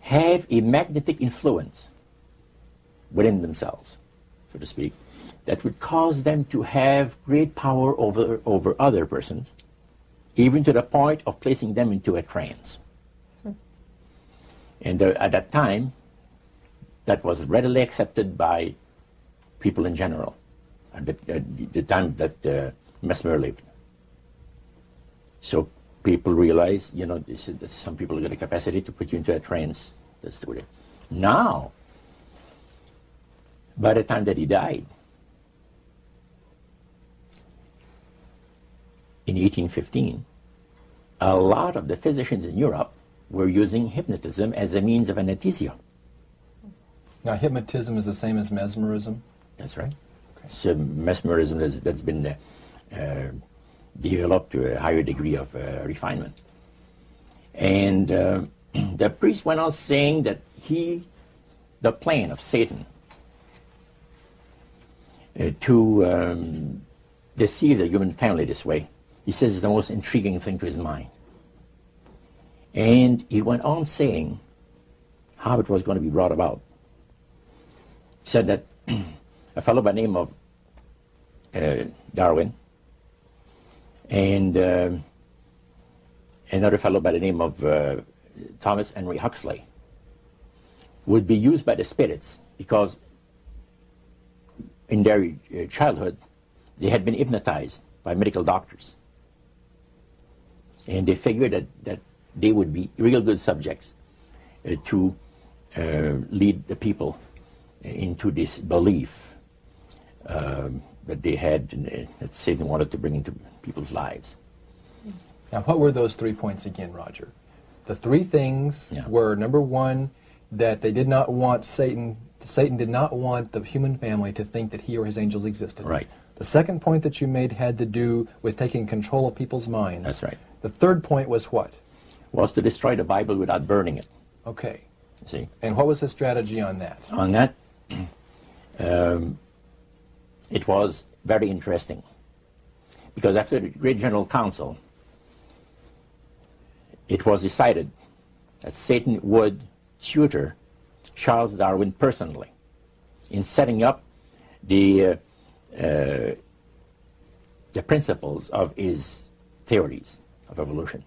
have a magnetic influence within themselves, so to speak, that would cause them to have great power over other persons even to the point of placing them into a trance. And at that time, that was readily accepted by people in general, at the time that Mesmer lived. So people realize, you know, they said that some people got a capacity to put you into a trance. That's the way. Now, by the time that he died, in 1815, a lot of the physicians in Europe were using hypnotism as a means of anesthesia. Now, hypnotism is the same as mesmerism? That's right. Okay. So mesmerism that's been developed to a higher degree of refinement. And the priest went on saying that the plan of Satan to deceive the human family this way, he says, is the most intriguing thing to his mind. And he went on saying how it was going to be brought about. He said that a fellow by the name of Darwin and another fellow by the name of Thomas Henry Huxley would be used by the spirits because in their childhood they had been hypnotized by medical doctors. And they figured that they would be real good subjects to lead the people into this belief that they had, that Satan wanted to bring into people's lives. Now, what were those 3 points again, Roger? The 3 things were, number 1, that they did not want Satan did not want the human family to think that he or his angels existed. Right. The second point that you made had to do with taking control of people's minds. That's right. The third point was what? Was to destroy the Bible without burning it. Okay. See? And what was his strategy on that? On that, it was very interesting. Because after the Great General Council, it was decided that Satan would tutor Charles Darwin personally in setting up the principles of his theories of evolution.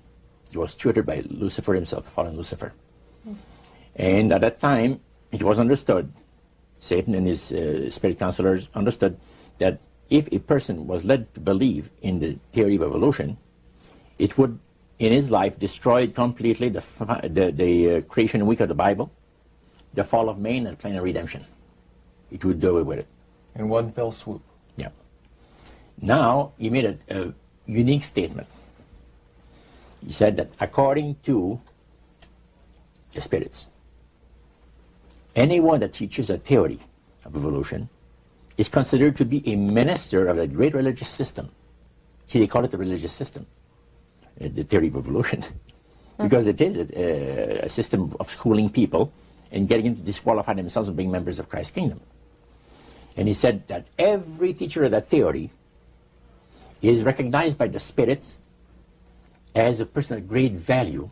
He was tutored by Lucifer himself, the fallen Lucifer. And at that time, it was understood, Satan and his spirit counselors understood, that if a person was led to believe in the theory of evolution, it would, in his life, destroy completely the creation week of the Bible, the fall of man, and the plan of redemption. It would do away with it. In one fell swoop. Yeah. Now, he made a unique statement. He said that according to the spirits, anyone that teaches a theory of evolution is considered to be a minister of the great religious system. See, they call it the religious system, the theory of evolution, because it is a system of schooling people and getting them to disqualify themselves from being members of Christ's kingdom. And he said that every teacher of that theory is recognized by the spirits as a person of great value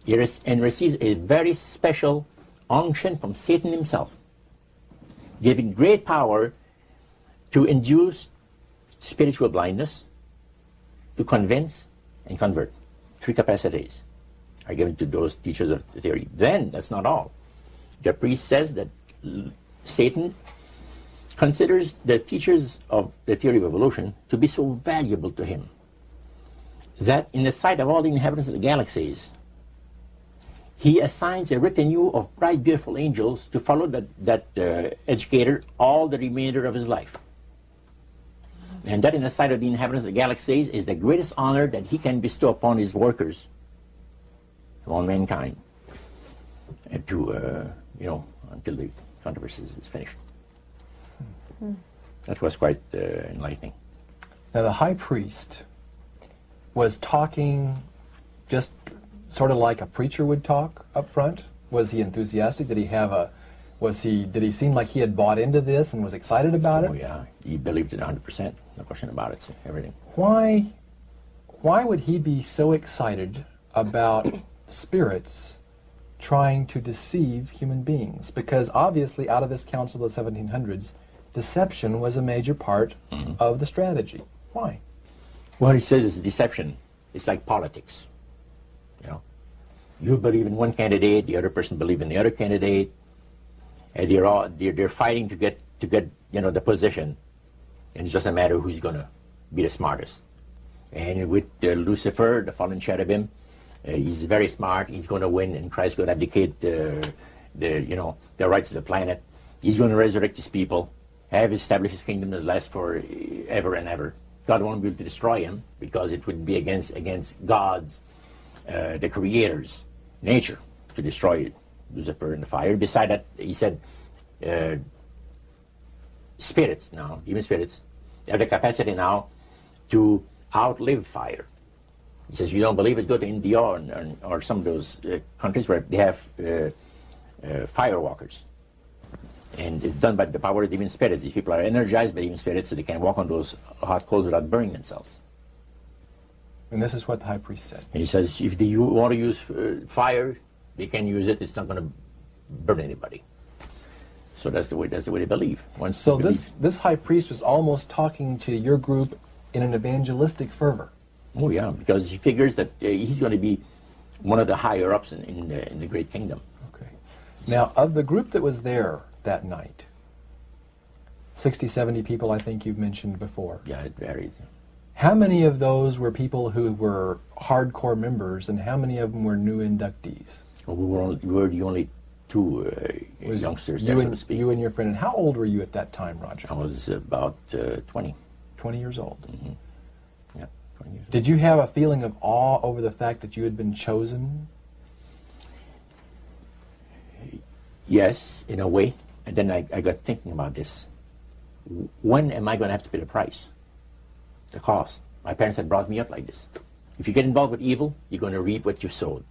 and receives a very special unction from Satan himself, giving great power to induce spiritual blindness, to convince and convert. 3 capacities are given to those teachers of the theory. Then, that's not all. The priest says that Satan considers the teachers of the theory of evolution to be so valuable to him that in the sight of all the inhabitants of the galaxies, he assigns a retinue of bright, beautiful angels to follow that educator all the remainder of his life. And that in the sight of the inhabitants of the galaxies is the greatest honor that he can bestow upon his workers, upon mankind, and to, until the controversy is finished. That was quite enlightening. Now, the high priest was talking just sort of like a preacher would talk up front. Was he enthusiastic? Did he seem like he had bought into this and was excited about it? Oh yeah, he believed it 100%, no question about it, so everything. Why would he be so excited about spirits trying to deceive human beings? Because obviously out of this council of the 1700s, deception was a major part of the strategy. Why? Well, he says it's deception It's like politics. You know, you believe in one candidate, the other person believes in the other candidate, and they're fighting to get the position, and it's just a matter of who's going to be the smartest. And with Lucifer, the fallen cherubim, he's very smart. He's going to win, and Christ's going to abdicate the rights of the planet. He's going to resurrect his people, have established his kingdom that lasts for ever and ever. God won't be able to destroy him because it would be against God's, the Creator's nature to destroy Lucifer in the fire. Beside that, he said, spirits now, even spirits, have the capacity now to outlive fire. He says, you don't believe it, go to India or some of those countries where they have fire walkers. And it's done by the power of demon spirits. These people are energized by demon spirits, so they can walk on those hot coals without burning themselves. And this is what the high priest said. And he says, if they want to use fire, they can use it. It's not going to burn anybody. So that's the way they believe. So this high priest was almost talking to your group in an evangelistic fervor. Oh yeah, because he figures that he's going to be one of the higher ups in the great kingdom. Okay. Now, of the group that was there that night, 60, 70 people, I think you've mentioned before. Yeah, it varied. How many of those were people who were hardcore members, and how many of them were new inductees? Well, we were the only two youngsters there, so to speak. You and your friend. And how old were you at that time, Roger? I was about 20. 20 years old. Mm-hmm. Yeah, 20 years old. Did you have a feeling of awe over the fact that you had been chosen? Yes, in a way. And then I got thinking about this. When am I going to have to pay the price? The cost. My parents had brought me up like this. If you get involved with evil, you're going to reap what you sowed.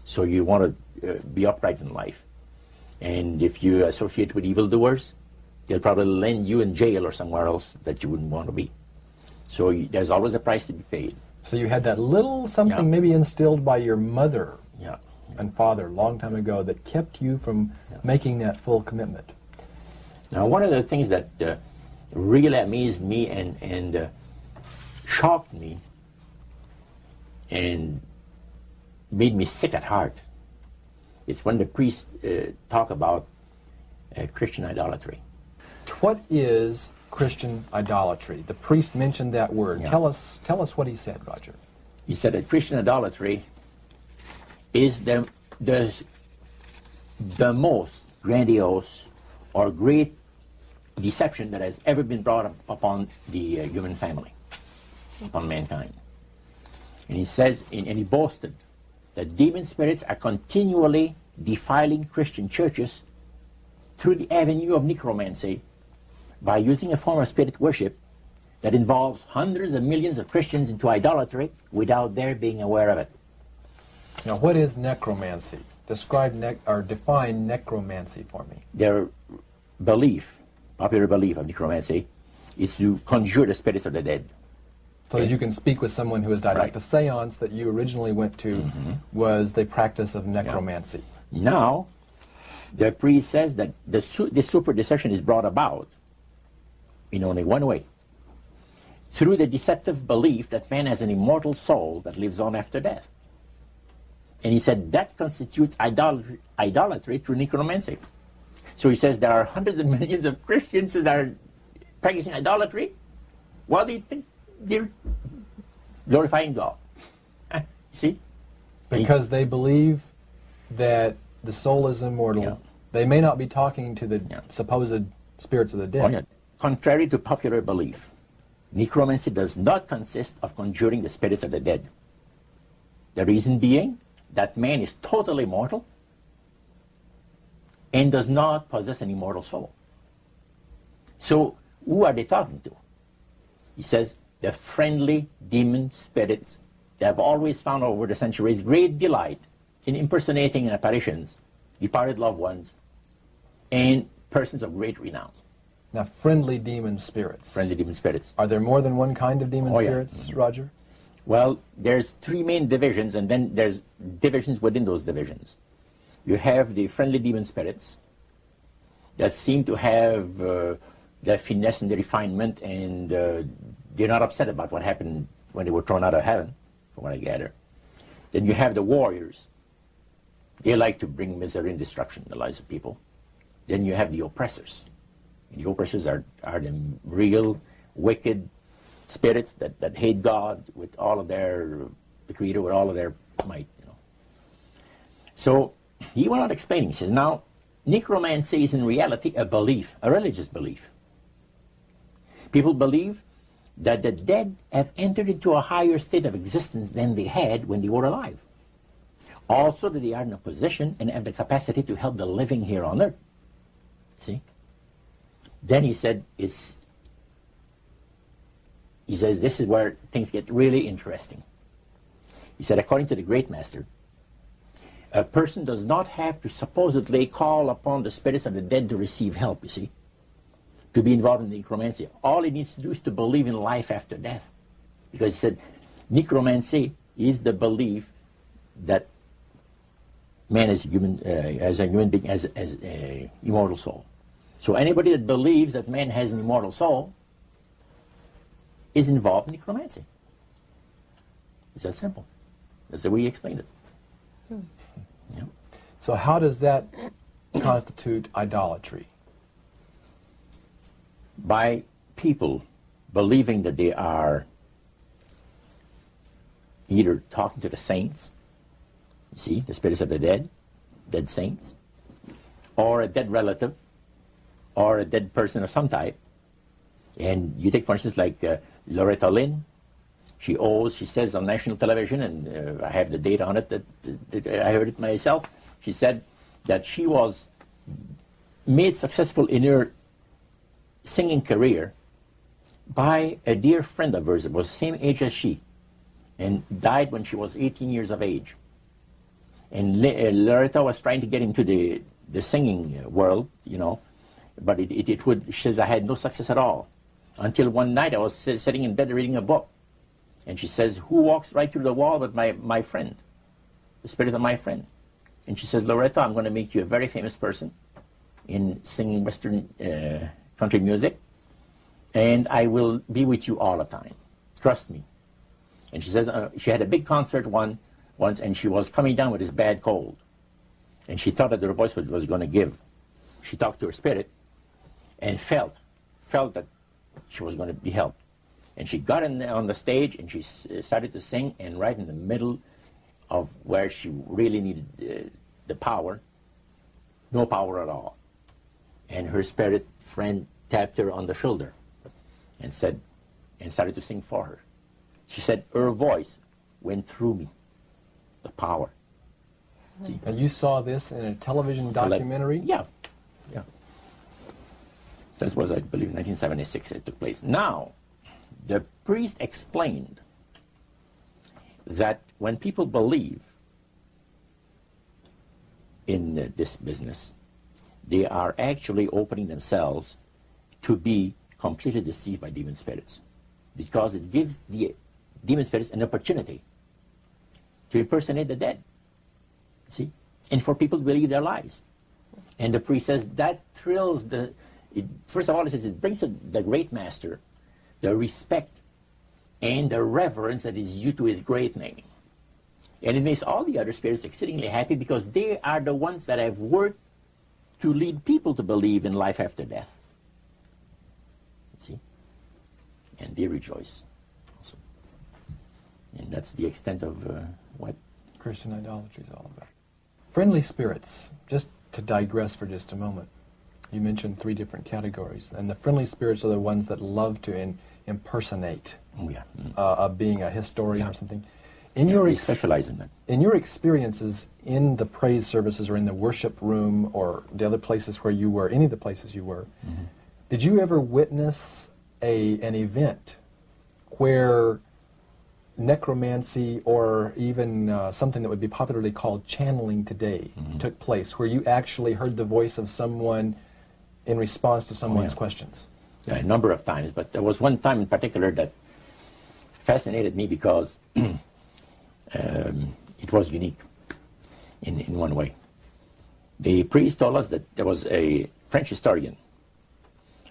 So you want to be upright in life. And if you associate with evildoers, they'll probably land you in jail or somewhere else that you wouldn't want to be. So there's always a price to be paid. So you had that little something maybe instilled by your mother and father a long time ago that kept you from making that full commitment. Now, one of the things that really amazed me and shocked me and made me sick at heart is when the priests talk about Christian idolatry. What is Christian idolatry? The priest mentioned that word. Yeah. Tell us what he said, Roger. He said that Christian idolatry is the most grandiose or great deception that has ever been brought upon the human family, upon mankind. And he says, and he boasted, that demon spirits are continually defiling Christian churches through the avenue of necromancy by using a form of spirit worship that involves hundreds of millions of Christians into idolatry without their being aware of it. Now, what is necromancy? Define necromancy for me. Their belief, popular belief of necromancy, is to conjure the spirits of the dead. So that you can speak with someone who has died. Right. Like the seance that you originally went to was the practice of necromancy. Yeah. Now, the priest says that the super deception is brought about in only one way. Through the deceptive belief that man has an immortal soul that lives on after death. And he said that constitutes idolatry through necromancy. So he says there are hundreds of millions of Christians that are practicing idolatry. Well, they think they're glorifying God. See? Because they believe that the soul is immortal. Yeah. They may not be talking to the supposed spirits of the dead. Oh, yeah. Contrary to popular belief, necromancy does not consist of conjuring the spirits of the dead. The reason being that man is totally mortal and does not possess an immortal soul. So who are they talking to? He says the friendly demon spirits that have always found over the centuries great delight in impersonating in apparitions departed loved ones and persons of great renown. Now, friendly demon spirits. Friendly demon spirits. Are there more than one kind of demon Oh, yeah. spirits, Roger? Well, there's three main divisions, and then there's divisions within those divisions. You have the friendly demon spirits that seem to have the finesse and the refinement, and they're not upset about what happened when they were thrown out of heaven. from what I gather. Then you have the warriors. They like to bring misery and destruction in the lives of people. Then you have the oppressors. The oppressors are the real wicked spirits that hate God with all of their, the Creator, with all of their might. You know. So he went on explaining. He says, now, necromancy is in reality a belief, a religious belief. People believe that the dead have entered into a higher state of existence than they had when they were alive. Also that they are in a position and have the capacity to help the living here on earth. See? Then he said, he says this is where things get really interesting. He said, according to the great master, a person does not have to supposedly call upon the spirits of the dead to receive help, you see, to be involved in necromancy. All he needs to do is to believe in life after death. Because he said, necromancy is the belief that man is human, as a human being, as an immortal soul. So anybody that believes that man has an immortal soul is involved in necromancy. It's that simple. That's the way he explained it. Yeah. So how does that constitute idolatry? By people believing that they are either talking to the saints, you see, the spirits of the dead saints, or a dead relative, or a dead person of some type. And you take, for instance, like Loretta Lynn. She says on national television, and I have the data on it, that I heard it myself, she said that she was made successful in her singing career by a dear friend of hers that was the same age as she, and died when she was 18 years of age. And Loretta was trying to get into the singing world, you know, but she says, I had no success at all. Until one night I was sitting in bed reading a book, and she says, who walks right through the wall but my friend, the spirit of my friend? And she says, Loretta, I'm going to make you a very famous person in singing Western country music, and I will be with you all the time. Trust me. And she says she had a big concert once, and she was coming down with this bad cold. And she thought that her voice was going to give. She talked to her spirit and felt that she was going to be helped. And she got on the stage, and she started to sing, and right in the middle of where she really needed the power, no power at all. And her spirit friend tapped her on the shoulder and said, and started to sing for her. She said her voice went through me, the power. See? And you saw this in a television documentary? Yeah. This was, I believe, 1976 it took place. Now, the priest explained that when people believe in this business, they are actually opening themselves to be completely deceived by demon spirits, because it gives the demon spirits an opportunity to impersonate the dead, see, and for people to believe their lies. And the priest says that thrills first of all, he says it brings the great master the respect and the reverence that is due to his great name. And it makes all the other spirits exceedingly happy, because they are the ones that have worked to lead people to believe in life after death. See? And they rejoice also. And that's the extent of what Christian idolatry is all about. Friendly spirits, just to digress for just a moment. You mentioned 3 different categories, and the friendly spirits are the ones that love to impersonate being a historian or something. We specialize in that. In your experiences in the praise services or in the worship room or the other places where you were, any of the places you were, did you ever witness an event where necromancy or even something that would be popularly called channeling today took place, where you actually heard the voice of someone in response to someone's questions? Yeah, a number of times, but there was one time in particular that fascinated me because it was unique in one way. The priest told us that there was a French historian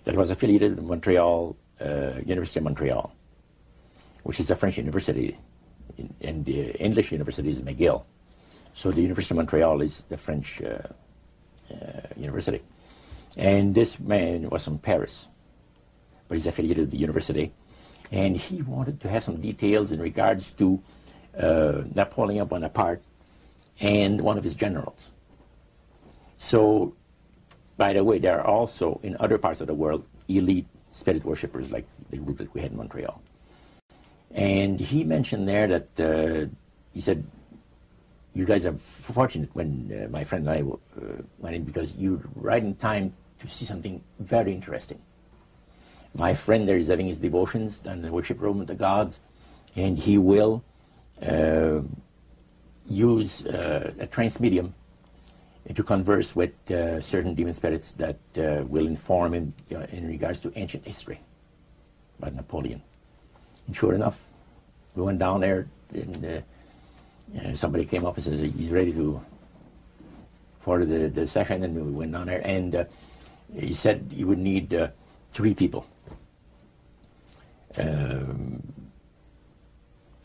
that was affiliated with Montreal, University of Montreal, which is a French university and the English university is McGill. So the University of Montreal is the French university. And this man was from Paris, but he's affiliated with the university. And he wanted to have some details in regards to Napoleon Bonaparte and one of his generals. So, by the way, there are also, in other parts of the world, elite spirit worshippers like the group that we had in Montreal. And he mentioned there that, he said, you guys are fortunate when my friend and I went in, because you're right in time to see something very interesting. My friend there is having his devotions in the worship room of the gods, and he will use a trance medium to converse with certain demon spirits that will inform him in regards to ancient history about Napoleon. And sure enough, we went down there, and somebody came up and said he's ready for the session, and we went down there, and he said he would need 3 people.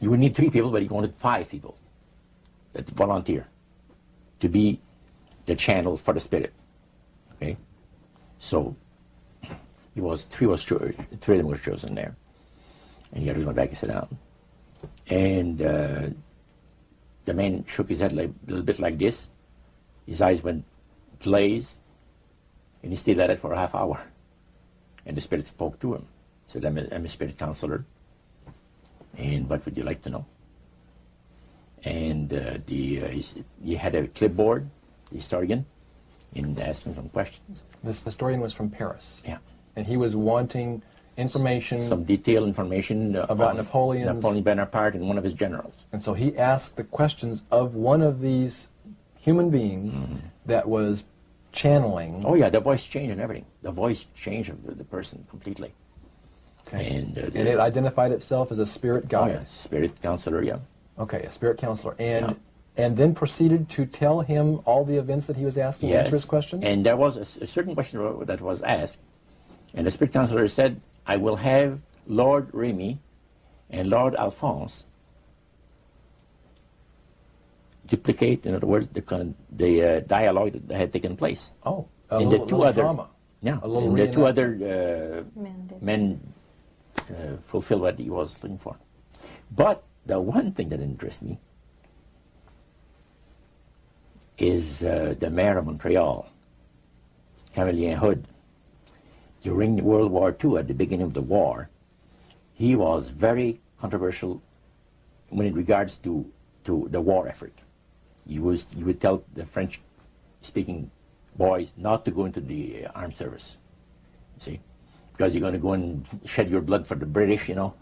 You would need 3 people, but he wanted 5 people that volunteer to be the channel for the spirit. Okay, so three of them were chosen there, and the others went back and sat down. And the man shook his head a little bit like this. His eyes went glazed, and he stayed at it for a half hour. And the spirit spoke to him. Said, I'm a spirit counselor, and what would you like to know? And he had a clipboard, the historian, and asked him some questions. This historian was from Paris. Yeah. And he was wanting information. Some detailed information about Napoleon Bonaparte and one of his generals. And so he asked the questions of one of these human beings that was channeling. Oh yeah, the voice changed and everything. The voice changed of the person completely. Okay. And it identified itself as a spirit guide. Oh yeah, spirit counselor, yeah. Okay, a spirit counselor. And then proceeded to tell him all the events that he was asking, answer his questions? And there was a certain question that was asked, and the spirit counselor said, I will have Lord Remy and Lord Alphonse duplicate, in other words, the dialogue that had taken place. Oh, and the 2 other drama. Yeah, and the 2 other men fulfilled what he was looking for. But the one thing that interests me is the mayor of Montreal, Camillien Hood. During World War II, at the beginning of the war, he was very controversial when it regards to the war effort. He would tell the French-speaking boys not to go into the armed service, you see, because you're going to go and shed your blood for the British, you know,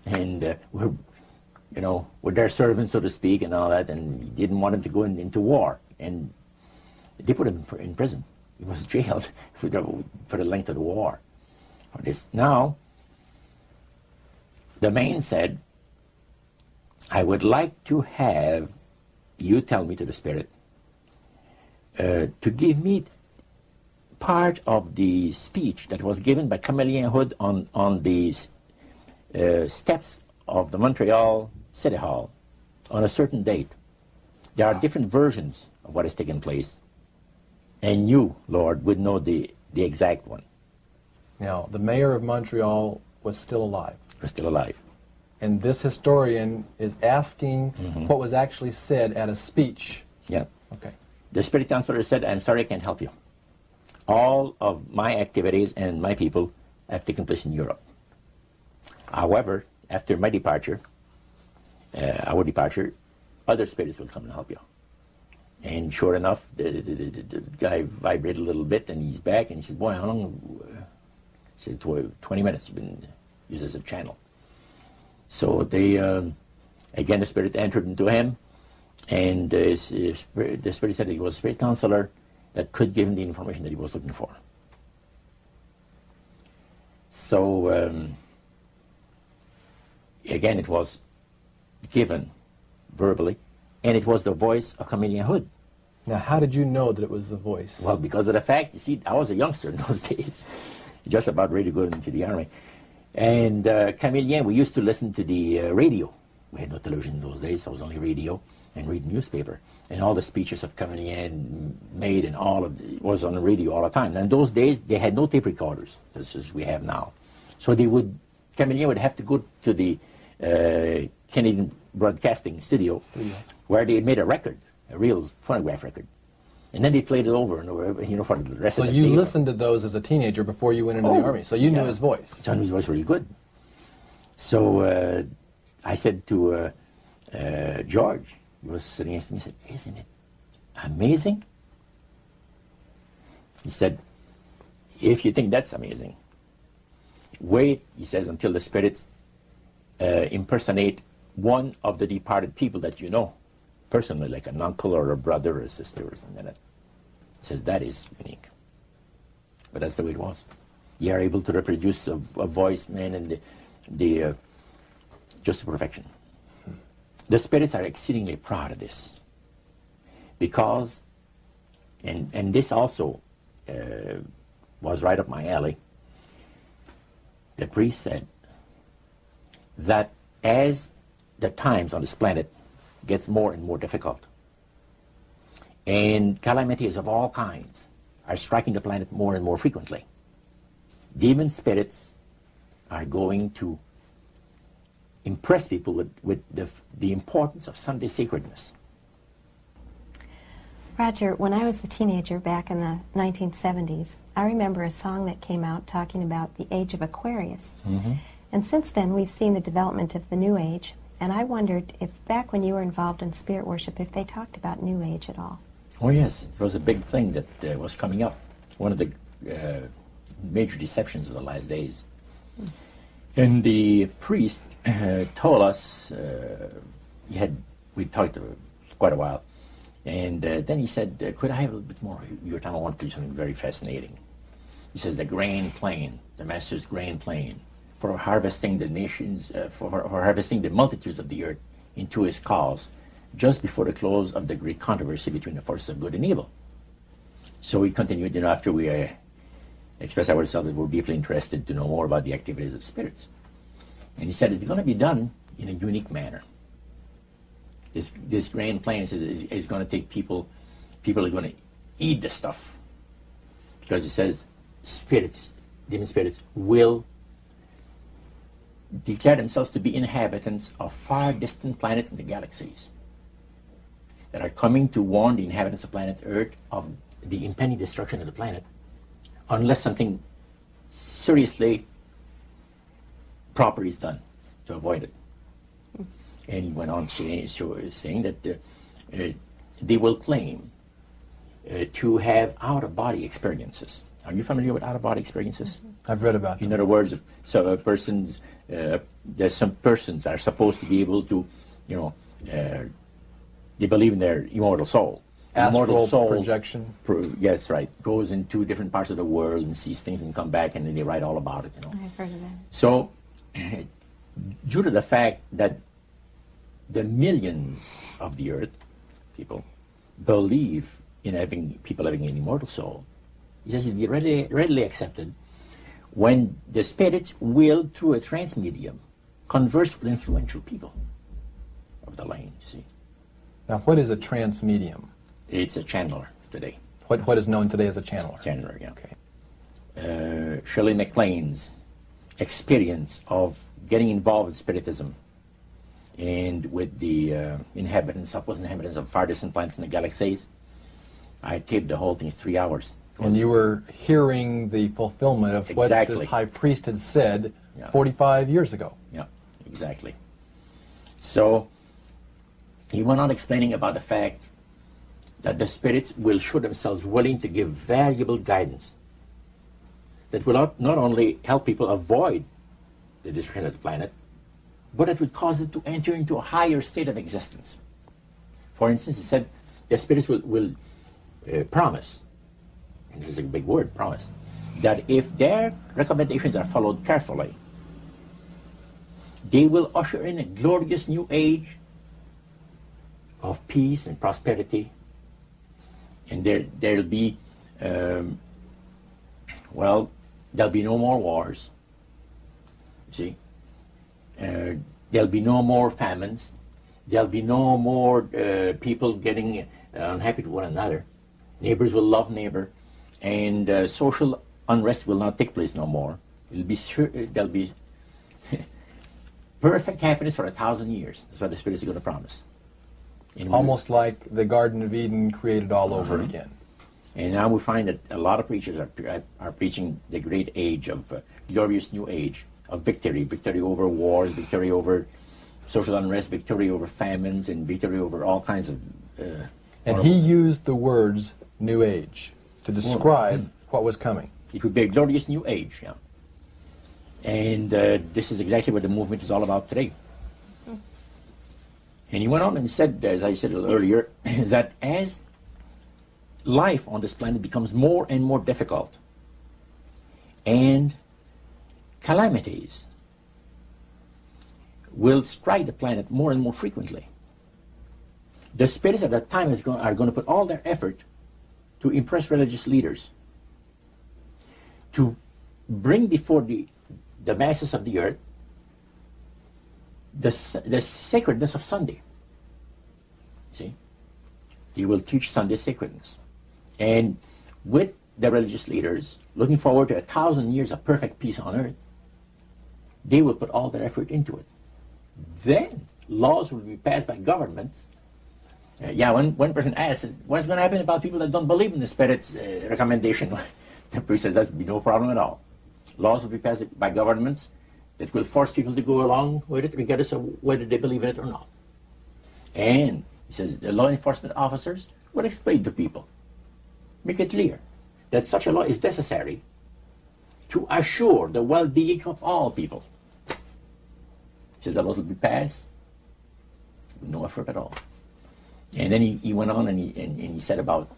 and we're their servants, so to speak, and all that, and he didn't want him to go into war, and they put him in prison. He was jailed for the length of the war for this. Now, the man said, I would like to have you tell me, to the spirit, to give me part of the speech that was given by Camillien Hood on the steps of the Montreal City Hall on a certain date. There are different versions of what has taken place, and you, Lord, would know the exact one. Now, the mayor of Montreal was still alive. Was still alive. And this historian is asking what was actually said at a speech. Yeah. Okay. The spirit counselor said, I'm sorry, I can't help you. All of my activities and my people have taken place in Europe. However, after my departure, our departure, other spirits will come and help you. And sure enough, the guy vibrated a little bit, and he's back, and he said, boy, how long? He said, 20 minutes you've been used as a channel. So they, again, the spirit entered into him, and the spirit said he was a spirit counselor that could give him the information that he was looking for. So, again, it was given verbally, and it was the voice of Camillien Hood. Now, how did you know that it was the voice? Well, because of the fact, you see, I was a youngster in those days, just about ready to go into the army. And Camillien, we used to listen to the radio We had no television in those days, so it was only radio and reading newspaper. And all the speeches of Cavalier made and all of it was on the radio all the time. And in those days, they had no tape recorders, as we have now. So Cavalier would have to go to the Canadian Broadcasting Studio, where they had made a record, a real phonograph record. And then they played it over and over, for the rest of the day. So you listened to those as a teenager before you went into the Army, so you knew his voice. So I knew his voice really good. So I said to George, he was sitting next to me, he said, "Isn't it amazing?" He said, "If you think that's amazing, wait," he says, "until the spirits impersonate one of the departed people that you know, personally, like an uncle or a brother or a sister or something like that." He says, "That is unique." But that's the way it was. You are able to reproduce a voice, man, and just to perfection. The spirits are exceedingly proud of this, because, and this also was right up my alley. The priest said that as the times on this planet gets more and more difficult, and calamities of all kinds are striking the planet more and more frequently, demon spirits are going to impress people with the importance of Sunday sacredness. Roger, when I was a teenager back in the 1970s, I remember a song that came out talking about the age of Aquarius. Mm-hmm. And since then, we've seen the development of the New Age, and I wondered if back when you were involved in spirit worship, if they talked about New Age at all. Oh yes, it was a big thing that was coming up. One of the major deceptions of the last days. And the priest told us, we talked quite a while, and then he said, "Could I have a little bit more of your time? I want to do something very fascinating." He says, "The grand plan, the Master's grand plan for harvesting the nations, for harvesting the multitudes of the earth into his cause, just before the close of the great controversy between the forces of good and evil." So we continued, after we expressed ourselves that we're deeply interested to know more about the activities of spirits. And he said it's going to be done in a unique manner. This grand plan is going to take people are going to eat the stuff. Because he says spirits, demon spirits, will declare themselves to be inhabitants of far distant planets in the galaxies that are coming to warn the inhabitants of planet Earth of the impending destruction of the planet, unless something seriously proper is done to avoid it. And he went on saying that they will claim to have out-of-body experiences. Are you familiar with out-of-body experiences? I've read about them. In other words, so there's some persons are supposed to be able to, they believe in their immortal soul. Astral projection. Yes, right. Goes into different parts of the world and sees things and come back, and then they write all about it. I've heard of that. So, due to the fact that the millions of the earth, people, believe in people having an immortal soul, he says it'd be readily accepted when the spirits will, through a trance medium, converse with influential people of the land, you see. Now, what is a trance medium? It's a channeler today. What is known today as a channeler? Channeler, yeah. Okay. Shirley MacLaine's experience of getting involved with spiritism and with the inhabitants of far distant planets in the galaxies, I taped the whole thing. It's 3 hours. And you were hearing the fulfillment of what this high priest had said 45 years ago. Yeah, exactly. So he went on explaining about the fact that the spirits will show themselves willing to give valuable guidance that will not only help people avoid the destruction of the planet, but it would cause them to enter into a higher state of existence. For instance, he said the spirits will promise, and this is a big word, promise, that if their recommendations are followed carefully, they will usher in a glorious new age of peace and prosperity, and there'll be there'll be no more wars. You see, There'll be no more famines. There'll be no more people getting unhappy with one another. Neighbors will love neighbor, and social unrest will not take place no more. There'll be perfect happiness for 1,000 years. That's what the Spirit is going to promise. Almost like the Garden of Eden created all over again. And now we find that a lot of preachers are preaching the great age of glorious new age of victory. Victory over wars, victory over social unrest, victory over famines, and victory over all kinds of... and he used the words New Age to describe what was coming. It would be a glorious new age, yeah. And this is exactly what the movement is all about today. And he went on and said, as I said a little earlier, that as life on this planet becomes more and more difficult, and calamities will strike the planet more and more frequently, the spirits at that time are going to put all their effort to impress religious leaders, to bring before the masses of the earth the sacredness of Sunday. See? They will teach Sunday sacredness. And with the religious leaders, looking forward to 1,000 years of perfect peace on earth, they will put all their effort into it. Then laws will be passed by governments. One person asked, what's going to happen about people that don't believe in the Spirit's recommendation? The priest says, that'll be no problem at all. Laws will be passed by governments that will force people to go along with it, regardless of whether they believe in it or not. And he says the law enforcement officers will explain to people, make it clear that such a law is necessary to assure the well-being of all people. He says the laws will be passed with no effort at all. And then he went on and he said about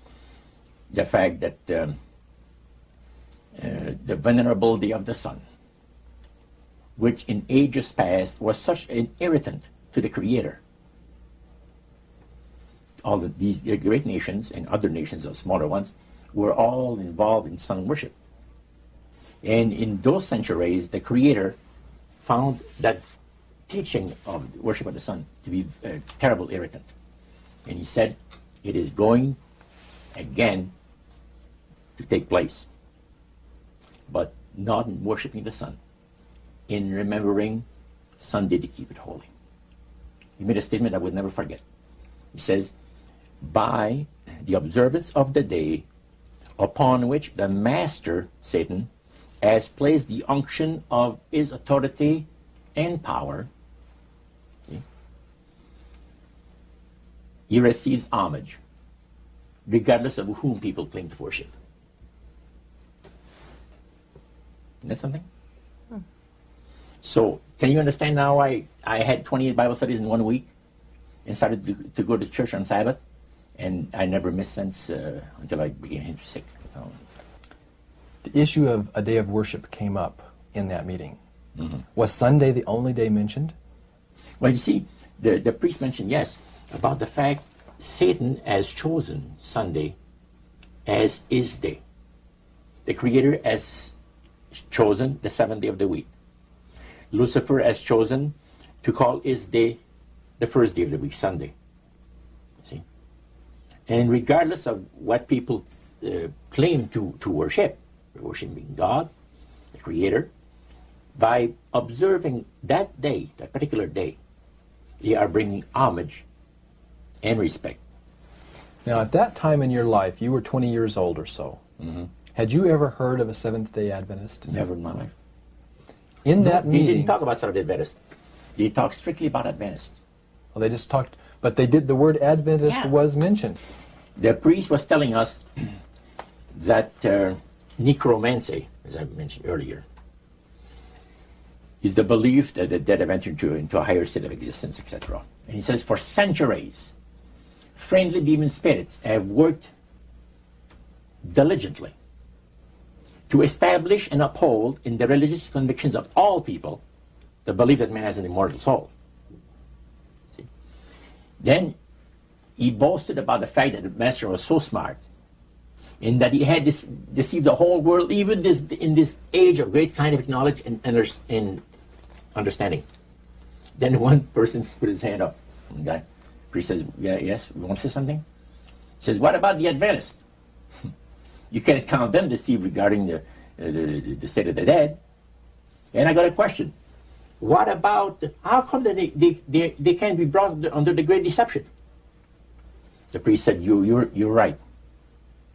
the fact that the venerability of the sun, which in ages past was such an irritant to the Creator. All these great nations and other nations, or smaller ones, were all involved in sun worship. And in those centuries, the Creator found that teaching of worship of the sun to be a terrible irritant. And he said, it is going again to take place, but not in worshiping the sun, in remembering Sunday to keep it holy. He made a statement I would never forget. He says, by the observance of the day upon which the master, Satan, has placed the unction of his authority and power, he receives homage, regardless of whom people claim to worship. Isn't that something? So, can you understand now why I had 28 Bible studies in 1 week and started to go to church on Sabbath? And I never missed since until I became sick. The issue of a day of worship came up in that meeting. Mm-hmm. Was Sunday the only day mentioned? Well, you see, the priest mentioned, yes, about the fact Satan has chosen Sunday as his day. The Creator has chosen the 7th day of the week. Lucifer has chosen to call his day the first day of the week, Sunday. See? And regardless of what people claim to worship, worshiping God, the Creator, by observing that day, that particular day, they are bringing homage and respect. Now, at that time in your life, you were 20 years old or so. Mm-hmm. Had you ever heard of a Seventh-day Adventist? Never in my life. In that meeting... They didn't talk about Seventh-day Adventist. They talked strictly about Adventist. Well, they just talked... But they did... The word Adventist was mentioned. The priest was telling us that necromancy, as I mentioned earlier, is the belief that the dead have entered into a higher state of existence, etc. And he says, for centuries, friendly demon spirits have worked diligently to establish and uphold in the religious convictions of all people the belief that man has an immortal soul. See? Then he boasted about the fact that the master was so smart in that he had deceived the whole world, even in this age of great scientific knowledge and understanding, Then one person put his hand up. And the priest says, yeah, yes, you want to say something? He says, what about the Adventists? You can't count them to see regarding the state of the dead. And I got a question. What about, how come that they can't be brought under the great deception? The priest said, you're right.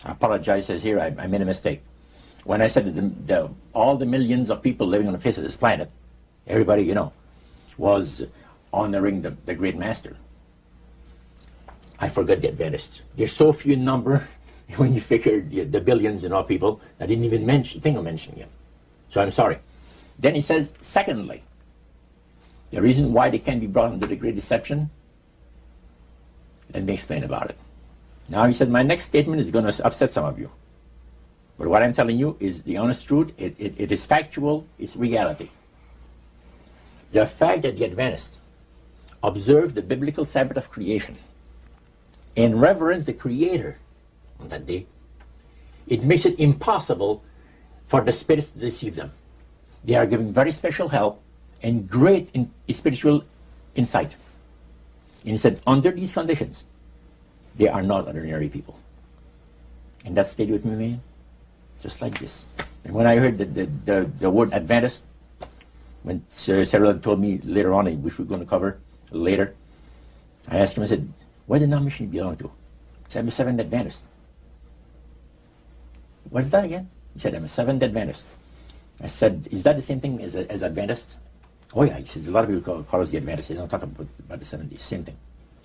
I apologize, says here, I made a mistake. When I said that all the millions of people living on the face of this planet, everybody, you know, was honoring the great master. I forgot the Adventists. They're so few in number when you figure the billions and all people, I didn't even think of mentioning them. So I'm sorry. Then he says, secondly, the reason why they can't be brought under the great deception, let me explain about it. Now he said, my next statement is going to upset some of you. But what I'm telling you is the honest truth. It is factual. It's reality. The fact that the Adventists observe the biblical Sabbath of creation and reverence the Creator on that day, it makes it impossible for the spirits to deceive them. They are given very special help and great spiritual insight. And he said, under these conditions, they are not ordinary people. And that stayed with me, man, just like this. And when I heard the word Adventist, when Sarah told me later on, which we're going to cover later, I asked him, I said, what denomination do you belong to? He said, I'm a Seventh Adventist. What's that again? He said, I'm a Seventh Adventist. I said, is that the same thing as Adventist? Oh yeah, he says, a lot of people call us the Adventists. They don't talk about the 70s, same thing.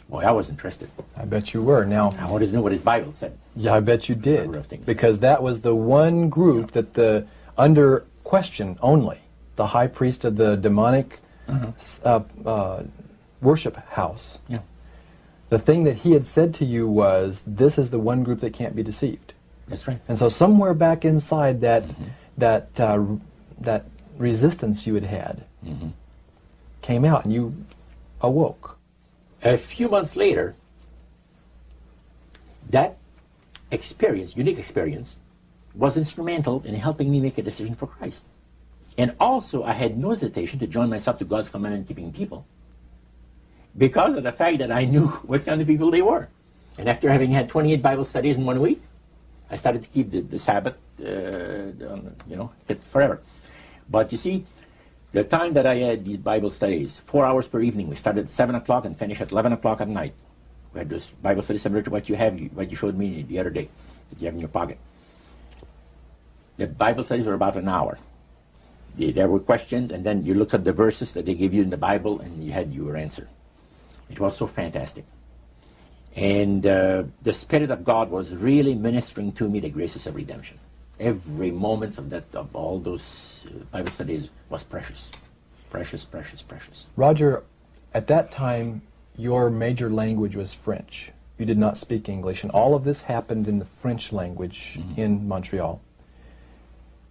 Boy, I was interested. I bet you were. Now, I wanted to know what his Bible said. Yeah, I bet you did. Because that was the one group that under question only, the high priest of the demonic worship house. Yeah. The thing that he had said to you was, this is the one group that can't be deceived. That's right. And so somewhere back inside that that resistance you had came out, and you awoke. A few months later, that experience, unique experience, was instrumental in helping me make a decision for Christ. And also, I had no hesitation to join myself to God's commandment-keeping people because of the fact that I knew what kind of people they were. And after having had 28 Bible studies in 1 week, I started to keep the Sabbath, forever. But you see, the time that I had these Bible studies, 4 hours per evening, we started at 7 o'clock and finished at 11 o'clock at night. We had this Bible study similar to what you showed me the other day, that you have in your pocket. The Bible studies were about an hour. There were questions, and then you looked at the verses that they gave you in the Bible, and you had your answer. It was so fantastic. And the Spirit of God was really ministering to me the graces of redemption. Every moment of all those Bible studies was precious. Precious, precious, precious. Roger, at that time, your major language was French. You did not speak English, and all of this happened in the French language in Montreal.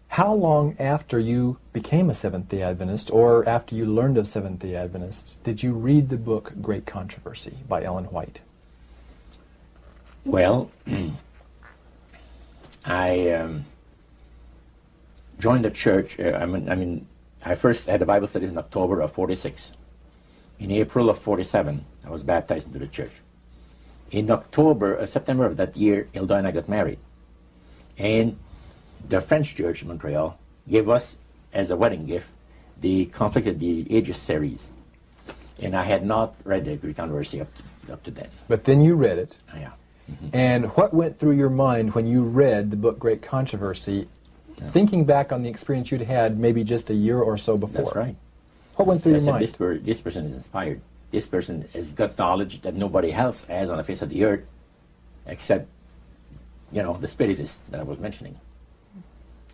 How long after you became a Seventh-day Adventist, or after you learned of Seventh-day Adventists, did you read the book Great Controversy by Ellen White? Well, I joined the church. I first had a Bible studies in October of 46. In April of 47, I was baptized into the church. In September of that year, Hilda and I got married. And the French church in Montreal gave us, as a wedding gift, the Conflict of the Ages series. And I had not read the Greek Controversy up to then. But then you read it. Yeah. And what went through your mind when you read the book Great Controversy, thinking back on the experience you'd had maybe just a year or so before? That's right. What went through your mind? This person is inspired. This person has got knowledge that nobody else has on the face of the earth, except, the spiritists that I was mentioning,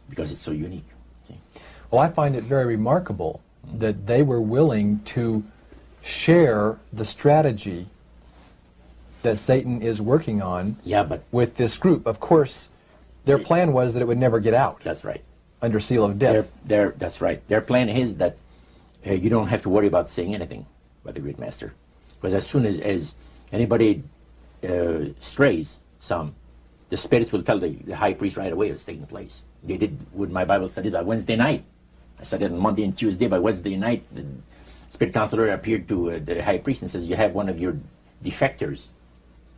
because it's so unique. See? Well, I find it very remarkable that they were willing to share the strategy that Satan is working on with this group. Of course, their plan was that it would never get out. That's right. Under seal of death. That's right. Their plan is that you don't have to worry about saying anything about the great master. Because as soon as anybody strays some, the spirits will tell the high priest right away what's taking place. They did with my Bible study by Wednesday night. I studied on Monday and Tuesday. By Wednesday night, spirit counselor appeared to the high priest and says, you have one of your defectors.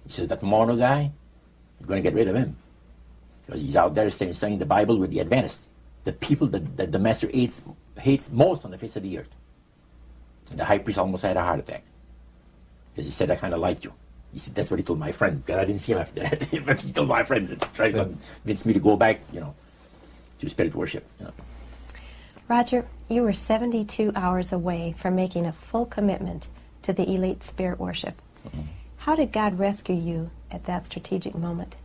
He says, that Morno guy, you're going to get rid of him. Because he's out there studying the Bible with the Adventists, the people that the master hates most on the face of the earth. And the high priest almost had a heart attack. Because he said, I kind of like you. He said, that's what he told my friend. Because I didn't see him after that. But he told my friend to try to convince me to go back, to spirit worship. Roger, you were 72 hours away from making a full commitment to the elite spirit worship. Mm-hmm. How did God rescue you at that strategic moment?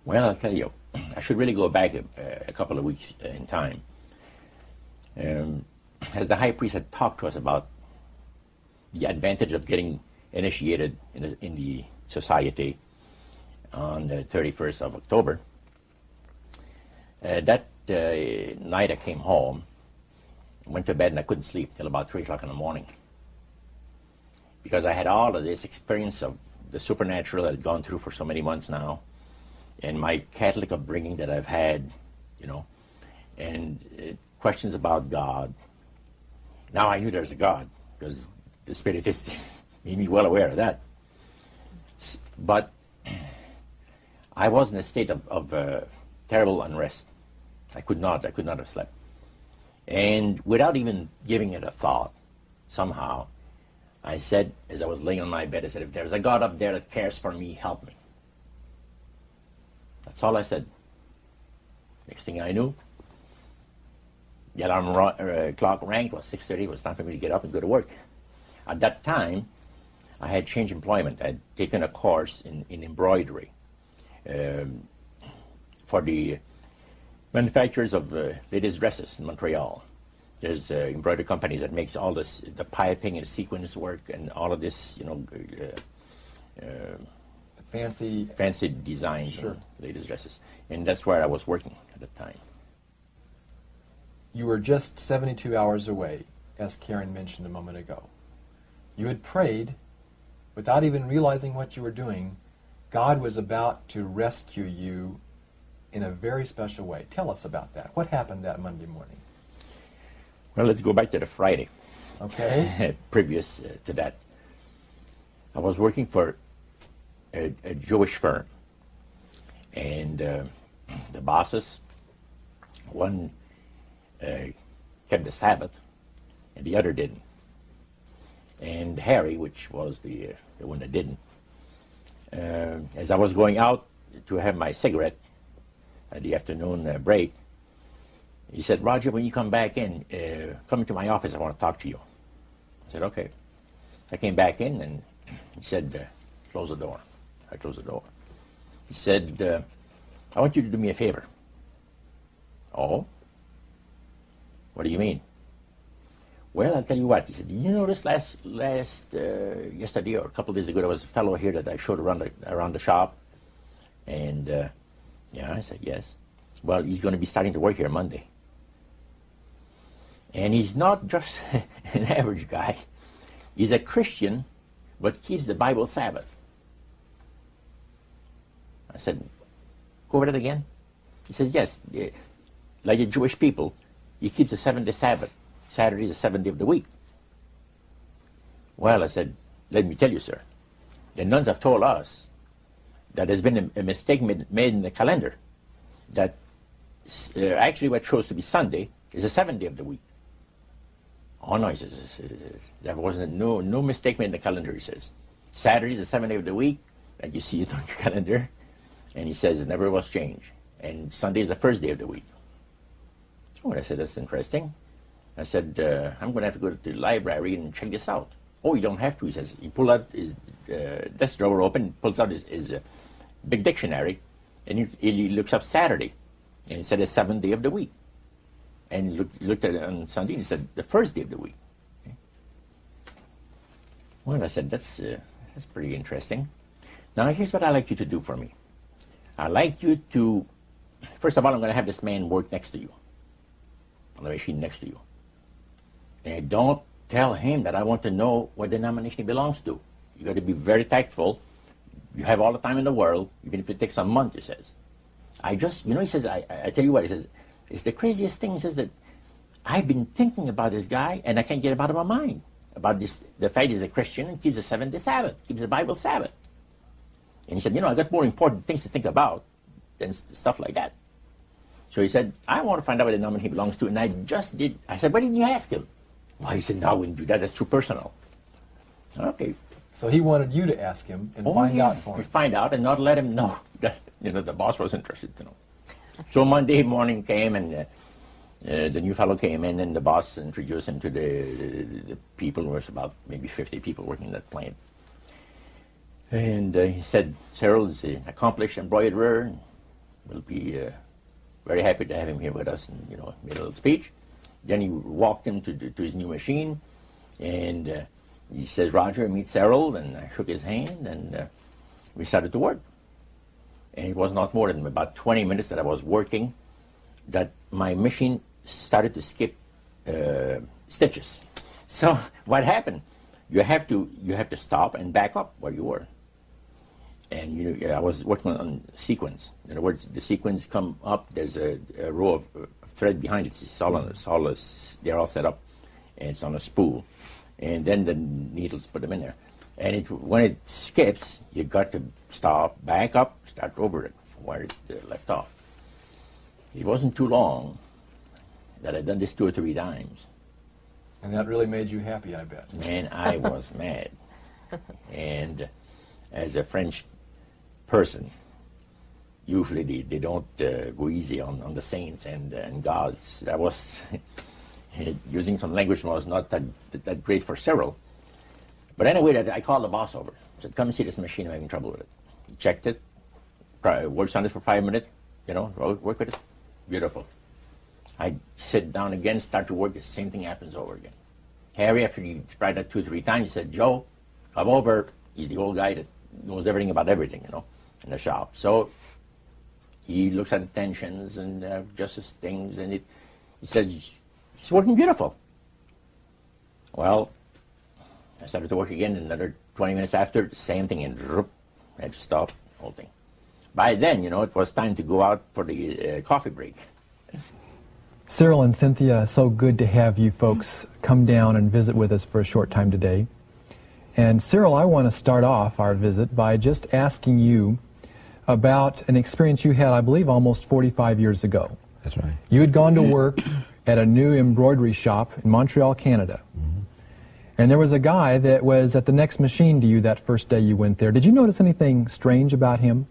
Well, I'll tell you, I should really go back a couple of weeks in time. As the high priest had talked to us about the advantage of getting initiated in the society on the 31st of October, that night I came home, went to bed, and I couldn't sleep till about 3 o'clock in the morning. Because I had all of this experience of the supernatural that I'd gone through for so many months now, and my Catholic upbringing that I've had, and questions about God. Now I knew there's a God, because the Spiritist made me well aware of that. But I was in a state of terrible unrest. I could not have slept. And without even giving it a thought, somehow, I said, as I was laying on my bed, I said, if there's a God up there that cares for me, help me. That's all I said. Next thing I knew, the alarm clock rang. It was 6:30. It was time for me to get up and go to work. At that time, I had changed employment. I had taken a course in embroidery for the manufacturers of ladies' dresses in Montreal. There's embroidery companies that makes all this, the piping and the sequins work and all of this, fancy designs, sure, ladies' dresses. And that's where I was working at the time. You were just 72 hours away, as Karen mentioned a moment ago. You had prayed, without even realizing what you were doing. God was about to rescue you in a very special way. Tell us about that. What happened that Monday morning? Well, let's go back to the Friday. Okay. Previous to that. I was working for a Jewish firm. And the bosses, one kept the Sabbath, and the other didn't. And Harry, which was the one that didn't, as I was going out to have my cigarette at the afternoon break, he said, Roger, when you come back in, come into my office, I want to talk to you. I said, okay. I came back in, and he said, close the door. I closed the door. He said, I want you to do me a favor. Oh? What do you mean? Well, I'll tell you what. He said, you notice yesterday or a couple of days ago, there was a fellow here that I showed around the shop. And, yeah, I said, yes. Well, he's going to be starting to work here Monday. And he's not just an average guy. He's a Christian, but keeps the Bible Sabbath. I said, go over that again? He says, yes. Like the Jewish people, he keeps the 7-day Sabbath. Saturday is the 7th day of the week. Well, I said, let me tell you, sir. The nuns have told us that there's been a mistake made in the calendar. That actually what shows to be Sunday is the 7th day of the week. Oh, no, he says, there wasn't no mistake made in the calendar, he says. Saturday is the 7th day of the week, and you see it on your calendar. And he says it never was changed. And Sunday is the first day of the week. Oh, I said, that's interesting. I said, I'm going to have to go to the library and check this out. Oh, you don't have to, he says. He pulled out his desk drawer open, pulls out his big dictionary, and he looks up Saturday. And it said the 7th day of the week. And he looked at it on Sunday, and he said, the first day of the week. Okay. Well, I said, that's pretty interesting. Now, here's what I'd like you to do for me. I'd like you to, first of all, I'm going to have this man work next to you, on the machine next to you. And don't tell him that I want to know what denomination he belongs to. You got to be very tactful. You have all the time in the world, even if it takes a month, he says. He says, I tell you what, he says, it's the craziest thing, he says, that I've been thinking about this guy, and I can't get him out of my mind. about this, the fact he's a Christian and keeps the seventh-day Sabbath, keeps the Bible Sabbath. And he said, I got more important things to think about than stuff like that. So he said, I want to find out what denomination he belongs to, and I just did. I said, why didn't you ask him? Well, he said, no, I wouldn't do that. That's too personal. Okay. So he wanted you to ask him and find out for him. Find out and not let him know that the boss was interested to know. So Monday morning came, and the new fellow came in, and the boss introduced him to the people. There was about maybe 50 people working in that plant. And he said, Cyril's an accomplished embroiderer, and we'll be very happy to have him here with us, and made a little speech. Then he walked him to his new machine, and he says, Roger, meet Cyril, and I shook his hand, and we started to work. And it was not more than about 20 minutes that I was working that my machine started to skip stitches. So what happened? You have to stop and back up where you were. And I was working on sequence. In other words, the sequence come up. There's a row of thread behind it. They're all set up, and it's on a spool. And then the needles put them in there. And when it skips, you got to stop, back up, start over it from where it left off. It wasn't too long that I'd done this 2 or 3 times. And that really made you happy, I bet. Man, I was mad. And as a French person, usually they don't go easy on the saints and gods. That was using some language was not that great for Cyril. But anyway, I called the boss over. I said, come and see this machine. I'm having trouble with it. He checked it, worked on it for 5 minutes, work with it. Beautiful. I sit down again, start to work, the same thing happens over again. Harry, after he tried that 2 or 3 times, he said, Joe, come over. He's the old guy that knows everything about everything, in the shop. So he looks at the tensions and adjusts things, and he says, it's working beautiful. Well, I started to work again, another 20 minutes after, same thing, and I had to stop the whole thing. By then, it was time to go out for the coffee break. Cyril and Cynthia, so good to have you folks come down and visit with us for a short time today. And Cyril, I want to start off our visit by just asking you about an experience you had, I believe, almost 45 years ago. That's right. You had gone to work at a new embroidery shop in Montreal, Canada. Mm-hmm. And there was a guy that was at the next machine to you that first day you went there. Did you notice anything strange about him?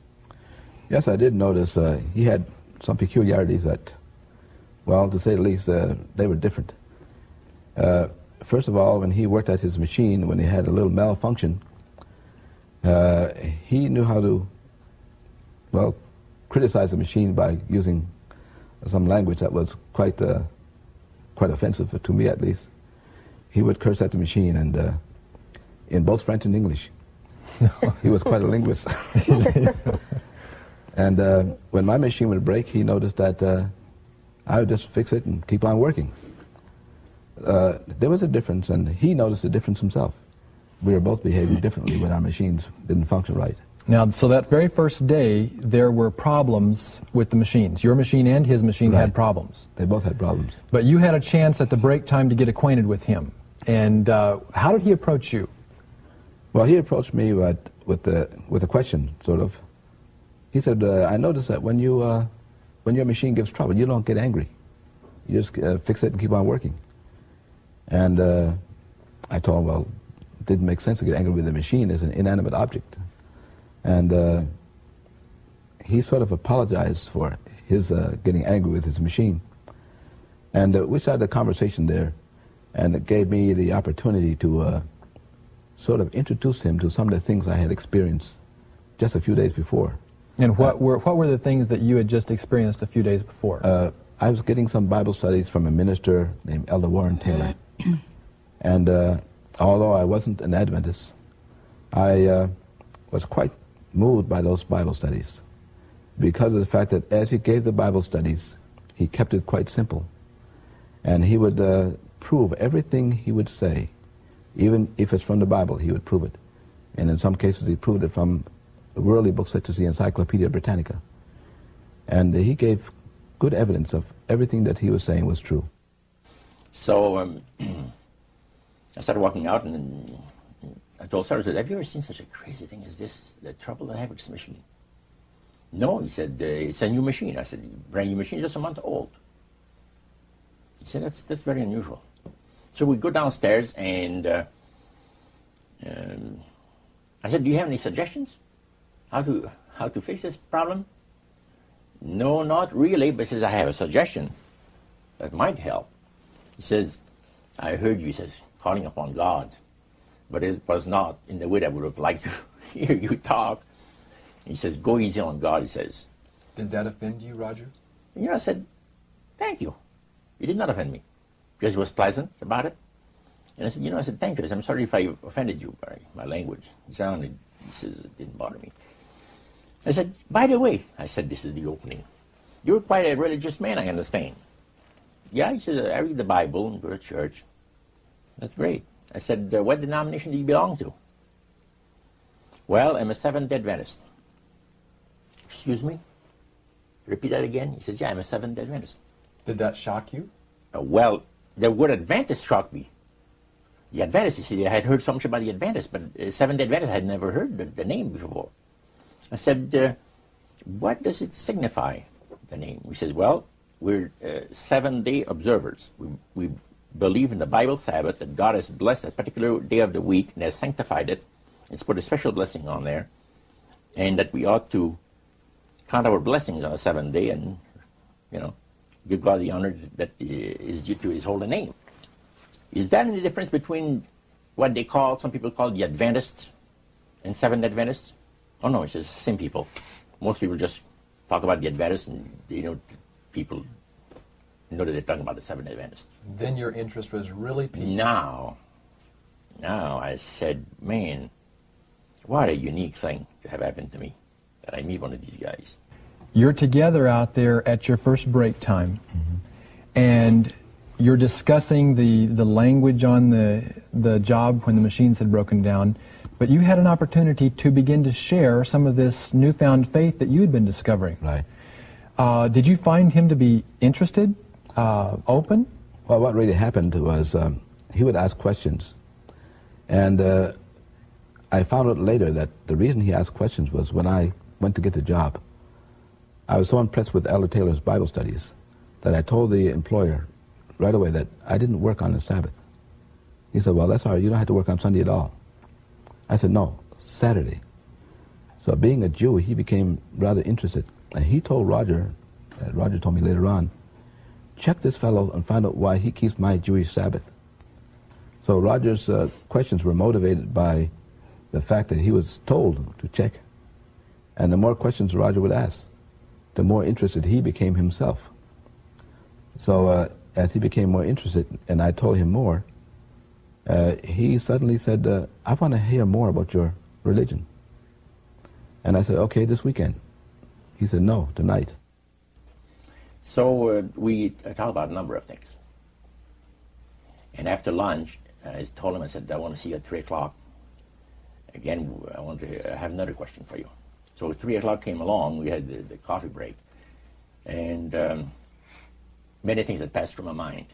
Yes, I did notice he had some peculiarities that, well, to say the least, they were different. First of all, when he worked at his machine, when he had a little malfunction, he knew how to, well, criticize the machine by using some language that was quite offensive, to me at least. He would curse at the machine, and in both French and English. He was quite a linguist. And when my machine would break, he noticed that I would just fix it and keep on working. There was a difference, and he noticed a difference himself. We were both behaving differently when our machines didn't function right. Now, so that very first day, there were problems with the machines. Your machine and his machine had problems. They both had problems. But you had a chance at the break time to get acquainted with him. And how did he approach you? Well, he approached me with a question, sort of. He said, I noticed that when your machine gives trouble, you don't get angry. You just fix it and keep on working. And I told him, well, it didn't make sense to get angry with the machine. It's an inanimate object. And he sort of apologized for his getting angry with his machine. And we started a conversation there, and it gave me the opportunity to sort of introduce him to some of the things I had experienced just a few days before. And what were the things that you had just experienced a few days before? I was getting some Bible studies from a minister named Elder Warren Taylor. And although I wasn't an Adventist, I was quite moved by those Bible studies because of the fact that as he gave the Bible studies, he kept it quite simple. And he would prove everything he would say. Even if it's from the Bible, he would prove it. And in some cases, he proved it from worldly books such as the Encyclopedia Britannica. And he gave good evidence of everything that he was saying was true. So I started walking out, and I told Sarah, I said, have you ever seen such a crazy thing as this, the trouble that I have with this machine? No, he said, it's a new machine. I said, brand new machine, just a month old. He said, that's very unusual. So we go downstairs, and I said, do you have any suggestions how to fix this problem? No, not really, but he says, I have a suggestion that might help. He says, I heard you, he says, calling upon God, but it was not in the way that I would have liked to hear you talk. He says, go easy on God, he says. Did that offend you, Roger? You know, I said, thank you. You did not offend me, because he was pleasant about it. And I said, you know, I said, thank you. I said, I'm sorry if I offended you by my language. He says, it didn't bother me. I said, by the way, I said, this is the opening. You're quite a religious man, I understand. Yeah, he said, I read the Bible and go to church. That's great. I said, what denomination do you belong to? Well, I'm a Seventh-day Adventist. Excuse me? Repeat that again? He says, yeah, I'm a Seventh-day Adventist. Did that shock you? Well, the word Adventist shocked me. The Adventist, you see, I had heard so much about the Adventist, but Seventh-day Adventist I had never heard the name before. I said, what does it signify, the name? He says, well, we're 7-day observers. We believe in the Bible Sabbath, that God has blessed a particular day of the week and has sanctified it. It's put a special blessing on there, and that we ought to count our blessings on the 7th day and, you know, give God the honor that is due to his holy name. Is that any difference between what they call, some people call the Adventists and Seventh Adventists? Oh no, it's just the same people. Most people just talk about the Adventists, and people know that they're talking about the Seventh Adventists. Then your interest was really piqued. Now I said, man, what a unique thing to have happened to me, that I meet one of these guys. You're together out there at your first break time, and you're discussing the language on the job when the machines had broken down, but you had an opportunity to begin to share some of this newfound faith that you had been discovering. Right. Did you find him to be interested, open? Well, what really happened was he would ask questions, and I found out later that the reason he asked questions was when I went to get the job, I was so impressed with Elder Taylor's Bible studies that I told the employer right away that I didn't work on the Sabbath. He said, well, that's all right, you don't have to work on Sunday at all. I said, no, Saturday. So being a Jew, he became rather interested. And he told Roger, Roger told me later on, check this fellow and find out why he keeps my Jewish Sabbath. So Roger's questions were motivated by the fact that he was told to check. And the more questions Roger would ask, the more interested he became himself. So as he became more interested, and I told him more, he suddenly said, I want to hear more about your religion. And I said, okay, this weekend. He said, no, tonight. So we talked about a number of things. And after lunch, I told him, I said, I want to see you at 3 o'clock. Again, I want to have another question for you. So 3 o'clock came along, we had the coffee break, and many things had passed through my mind.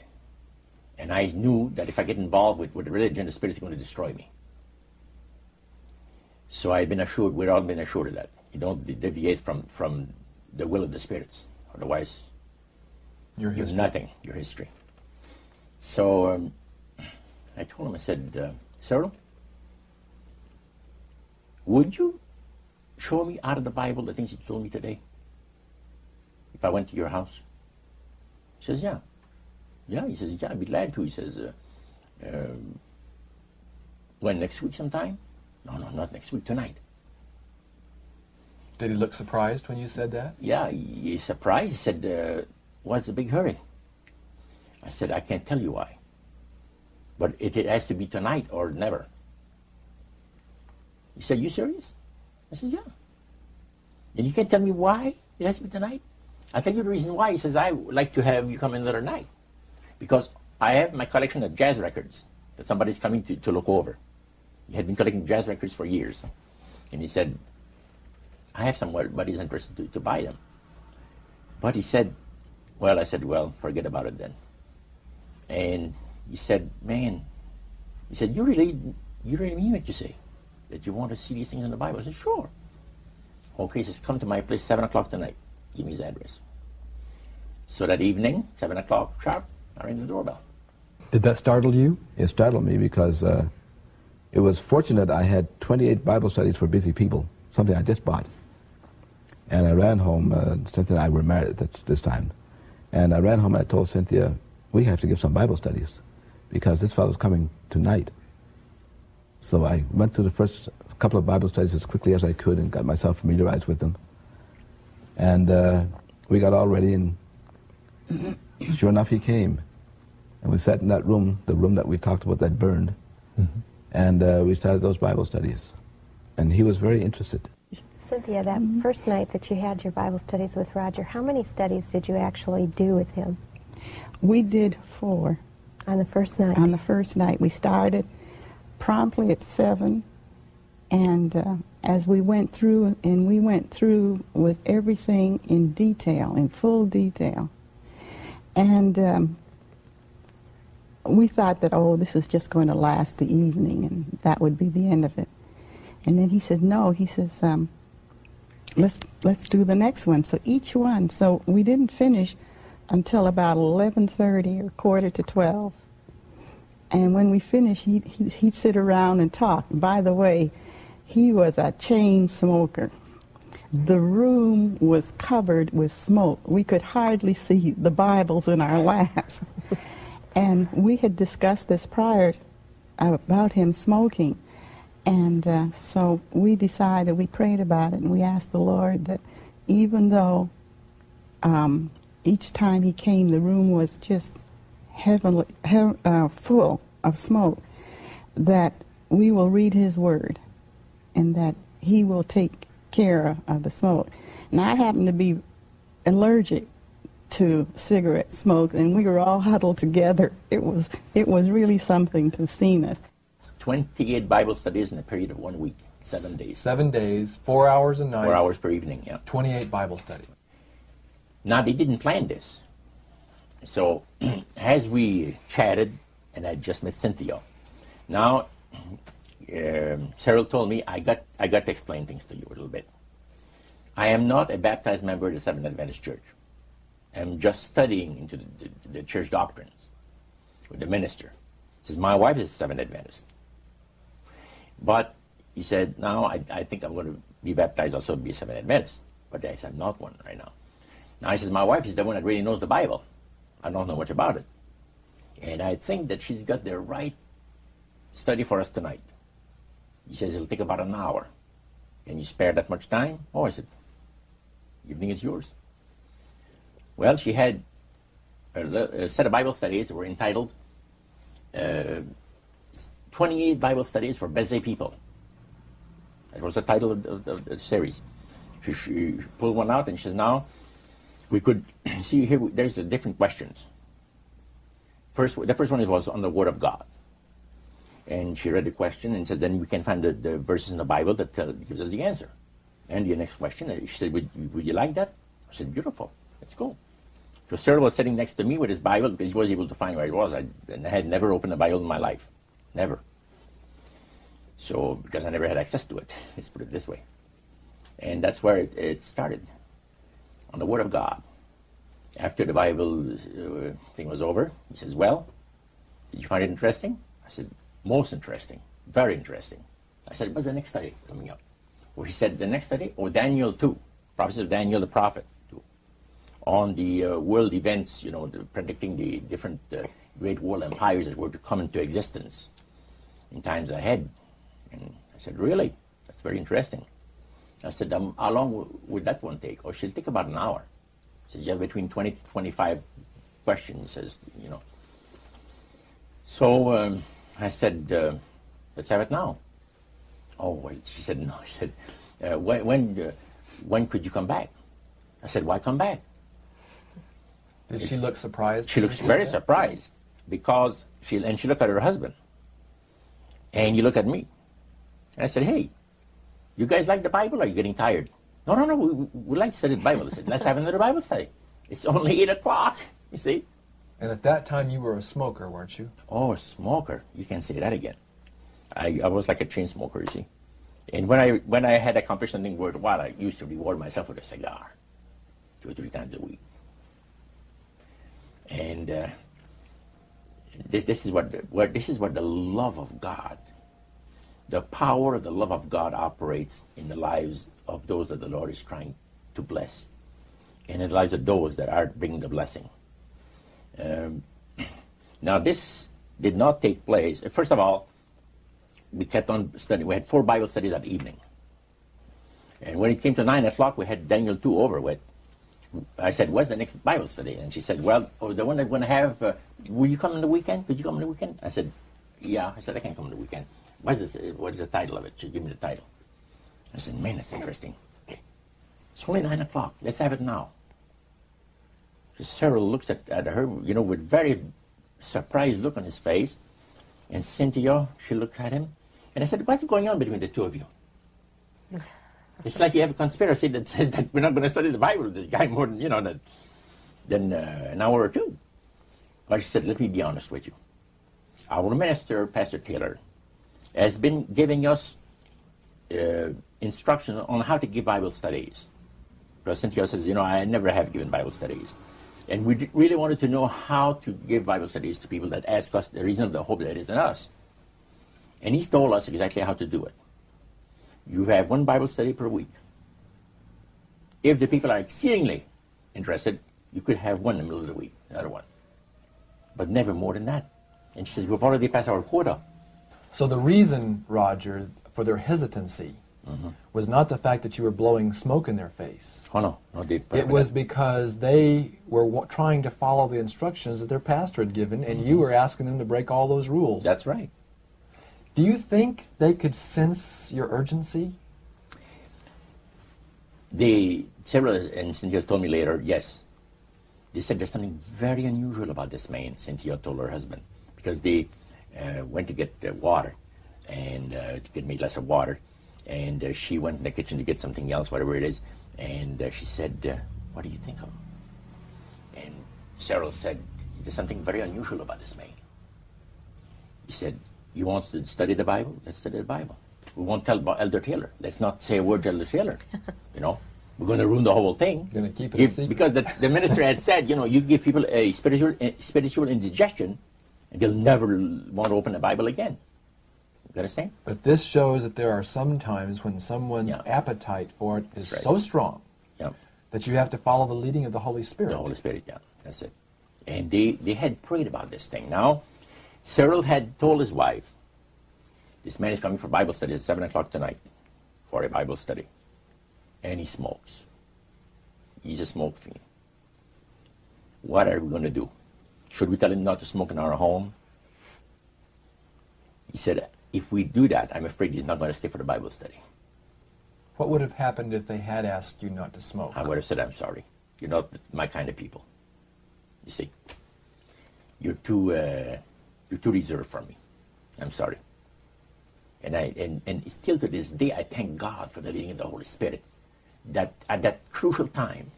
And I knew that if I get involved with religion, the Spirit is going to destroy me. So I've been assured, we've all been assured of that. You don't deviate from the will of the spirits. Otherwise, you're nothing, your history. So I told him, I said, Cyril, would you show me out of the Bible the things you told me today if I went to your house? He says, yeah. Yeah, he says, yeah, I'd be glad to. He says, when, next week sometime? No, not next week, tonight. Did he look surprised when you said that? Yeah, he's surprised. He said, what's the big hurry? I said, I can't tell you why. But it has to be tonight or never. He said, you serious? I said, yeah. And you can't tell me why it has to be tonight? I'll tell you the reason why. He says, I would like to have you come another night. Because I have my collection of jazz records that somebody's coming to look over. He had been collecting jazz records for years. And he said, I have somebody's interested to buy them. But he said, well, I said, well, forget about it then. And he said, man, He said, you really mean what you say? That you want to see these things in the Bible? I said, sure. Okay, he says, come to my place 7 o'clock tonight. Give me his address. So that evening, 7 o'clock sharp, I rang the doorbell. Did that startle you? It startled me because it was fortunate I had 28 Bible studies for busy people, something I just bought. And I ran home, Cynthia and I were married at this time, and I ran home and I told Cynthia, we have to give some Bible studies because this fellow's coming tonight. So I went through the first couple of Bible studies as quickly as I could and got myself familiarized with them. And we got all ready, and sure enough, he came. And we sat in that room, the room that we talked about that burned, and we started those Bible studies. And he was very interested. Cynthia, that first night that you had your Bible studies with Roger, how many studies did you actually do with him? We did 4. On the first night? On the first night. We started promptly at 7, and as we went through, and we went through with everything in detail, in full detail. And we thought that, oh, this is just going to last the evening, and that would be the end of it. And then he said, no, he says, let's do the next one. So each one, so we didn't finish until about 11:30 or quarter to 12. And when we finished, he'd sit around and talk. By the way, he was a chain smoker. The room was covered with smoke. We could hardly see the Bibles in our laps. And we had discussed this prior about him smoking. And so we decided, we prayed about it, and we asked the Lord that even though each time he came, the room was just heavenly, full of smoke, that we will read his word and that he will take care of the smoke. And I happen to be allergic to cigarette smoke, and we were all huddled together. It was really something to see us. 28 Bible studies in a period of 1 week, 7 days. 7 days, 4 hours a night. 4 hours per evening, yeah. 28 Bible studies. Now, they didn't plan this. So, as we chatted, and I just met Cynthia, now, Cyril told me, I got to explain things to you a little bit. I am not a baptized member of the Seventh Adventist Church. I'm just studying into the church doctrines with the minister. He says, my wife is a Seventh Adventist. But he said, now I think I'm going to be baptized also be a Seventh Adventist. But I said, I'm not one right now. Now he says, my wife is the one that really knows the Bible. I don't know much about it. And I think that she's got the right study for us tonight. He says, it'll take about an hour. Can you spare that much time? Oh, I said, evening is yours. Well, she had a set of Bible studies that were entitled 28 Bible Studies for Busy People. That was the title of the series. She pulled one out and she says, now, we could see here, there's the different questions. The first one was on the Word of God. And she read the question and said, then we can find the verses in the Bible that gives us the answer. And the next question, she said, would you like that? I said, beautiful, let's go. So Cyril was sitting next to me with his Bible because he was able to find where it was. I had never opened a Bible in my life. Never. So, because I never had access to it. Let's put it this way. And that's where it started. On the Word of God. After the Bible thing was over, he says, well, did you find it interesting? I said, most interesting. Very interesting. I said, what's the next study coming up? Well, he said, the next study? Oh, Daniel 2. Prophecy of Daniel the prophet. On the world events, predicting the different great world empires that were to come into existence in times ahead. And I said, really? That's very interesting. I said, how long would that one take? Oh, she'll take about an hour. She says, you have between 20 to 25 questions, says, So I said, let's have it now. Oh, wait, she said, no. She said, when could you come back? I said, why come back? Did she look surprised? She looks very surprised because she looked at her husband. And you look at me. And I said, hey, you guys like the Bible or are you getting tired? No, we like to study the Bible. I said, let's have another Bible study. It's only 8 o'clock, you see. And at that time you were a smoker, weren't you? Oh, a smoker. You can say that again. I was like a chain smoker, you see. And when I had accomplished something worthwhile, I used to reward myself with a cigar 2 or 3 times a week. And this is what the love of God, the power of the love of God operates in the lives of those that the Lord is trying to bless, and in the lives of those that are bringing the blessing. Now, this did not take place. First of all, we kept on studying. We had 4 Bible studies that evening. And when it came to 9 o'clock, we had Daniel 2 over with. I said, what's the next Bible study? And she said, well, the one that we're going to have, will you come on the weekend? Could you come on the weekend? I said, yeah. I said, I can't come on the weekend. What is the title of it? She gave me the title. I said, man, that's interesting. It's only 9 o'clock. Let's have it now. So Cyril looks at her, with very surprised look on his face. And Cynthia, she looked at him. And I said, what's going on between the two of you? It's like you have a conspiracy that says that we're not going to study the Bible with this guy more than, than an hour or two. But she said, let me be honest with you. Our minister, Pastor Taylor, has been giving us instructions on how to give Bible studies. Because Cynthia says, I never have given Bible studies. And we really wanted to know how to give Bible studies to people that ask us the reason of the hope that is in us. And he's told us exactly how to do it. You have 1 Bible study per week. If the people are exceedingly interested, you could have 1 in the middle of the week, another one. But never more than that. And she says, we've already passed our quota. So the reason, Roger, for their hesitancy was not the fact that you were blowing smoke in their face. Oh, no. It was because they were trying to follow the instructions that their pastor had given, and you were asking them to break all those rules. That's right. Do you think they could sense your urgency? Several and Cynthia told me later, yes. They said there's something very unusual about this man, Cynthia told her husband, because they went to get water, and to get me a glass of water, and she went in the kitchen to get something else, whatever it is, and she said, what do you think of him? And Cyril said, there's something very unusual about this man. He said, you want to study the Bible? Let's study the Bible. We won't tell about Elder Taylor. Let's not say a word to Elder Taylor. We're going to ruin the whole thing. Going to keep it a secret. Because the minister had said, you give people a spiritual indigestion, and they'll never want to open the Bible again. You understand? But this shows that there are some times when someone's appetite for it is so strong that you have to follow the leading of the Holy Spirit. The Holy Spirit, that's it. And they had prayed about this thing. Now, Cyril had told his wife, this man is coming for Bible study at 7 o'clock tonight for a Bible study. And he smokes. He's a smoke fiend. What are we going to do? Should we tell him not to smoke in our home? He said, if we do that, I'm afraid he's not going to stay for the Bible study. What would have happened if they had asked you not to smoke? I would have said, I'm sorry. You're not my kind of people. You see, you're too reserved for me. I'm sorry. And still to this day, I thank God for the leading of the Holy Spirit that at that crucial time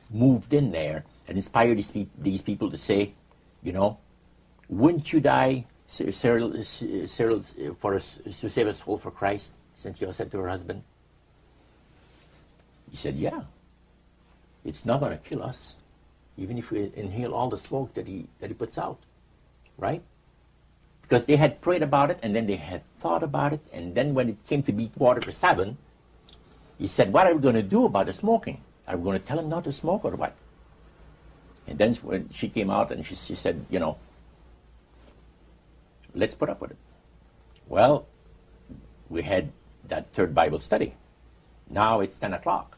moved in there and inspired these people to say, wouldn't you die, Cyril, for us to save a soul for Christ? Cynthia said to her husband. He said, yeah. It's not going to kill us, even if we inhale all the smoke that he puts out, right? Because they had prayed about it, and then they had thought about it, and then when it came to be 7:15, he said, what are we going to do about the smoking? Are we going to tell him not to smoke or what? And then when she came out and she said, let's put up with it. Well, we had that 3rd Bible study. Now it's 10 o'clock.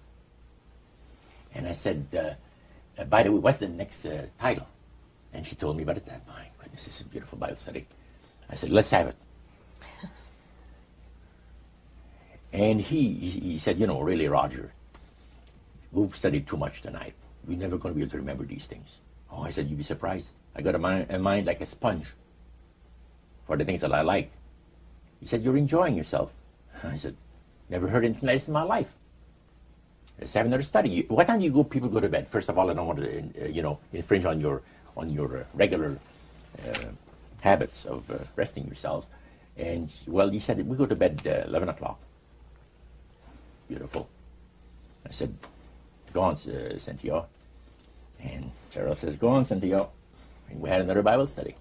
And I said, by the way, what's the next title? And she told me about it. My goodness, this is a beautiful Bible study. I said, let's have it. And he said, really, Roger, we've studied too much tonight. We're never going to be able to remember these things. Oh, I said, you'd be surprised. I got a mind like a sponge for the things that I like. He said, you're enjoying yourself. I said, never heard anything like this in my life. Let's have another study. What time do people go to bed? First of all, I don't want to, infringe on your on your regular habits of resting yourselves. And, well, he said, we go to bed 11 o'clock. Beautiful. I said, go on, Cynthia. And Cheryl says, go on, Cynthia. And we had another Bible study.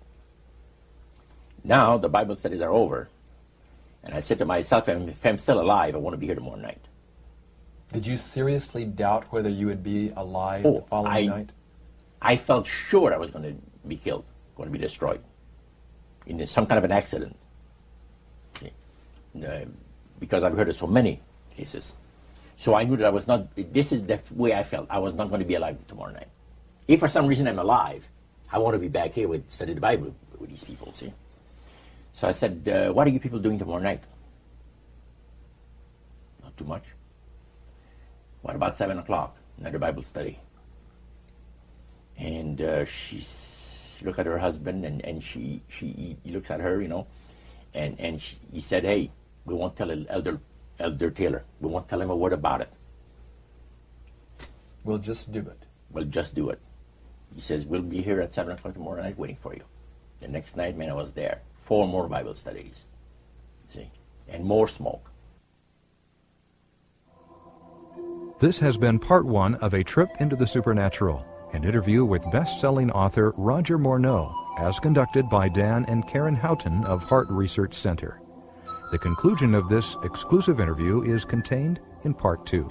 Now the Bible studies are over. And I said to myself, if I'm still alive, I want to be here tomorrow night. Did you seriously doubt whether you would be alive the following night? I felt sure I was going to be killed, going to be destroyed in some kind of an accident. Because I've heard of so many cases. So I knew that I was not, this is the way I felt. I was not going to be alive tomorrow night. If for some reason I'm alive, I want to be back here with study the Bible with these people, see. So I said, what are you people doing tomorrow night? Not too much. What about 7 o'clock? Another Bible study. And she looked at her husband, and he looks at her, you know, and he said, hey, we won't tell Elder Taylor. We won't tell him a word about it. We'll just do it. We'll just do it. He says, we'll be here at 7 o'clock tomorrow night waiting for you. The next night, man, I was there. 4 more Bible studies. See? And more smoke. This has been part 1 of A Trip into the Supernatural, an interview with best-selling author Roger Morneau, as conducted by Dan and Karen Houghton of Heart Research Center. The conclusion of this exclusive interview is contained in part 2.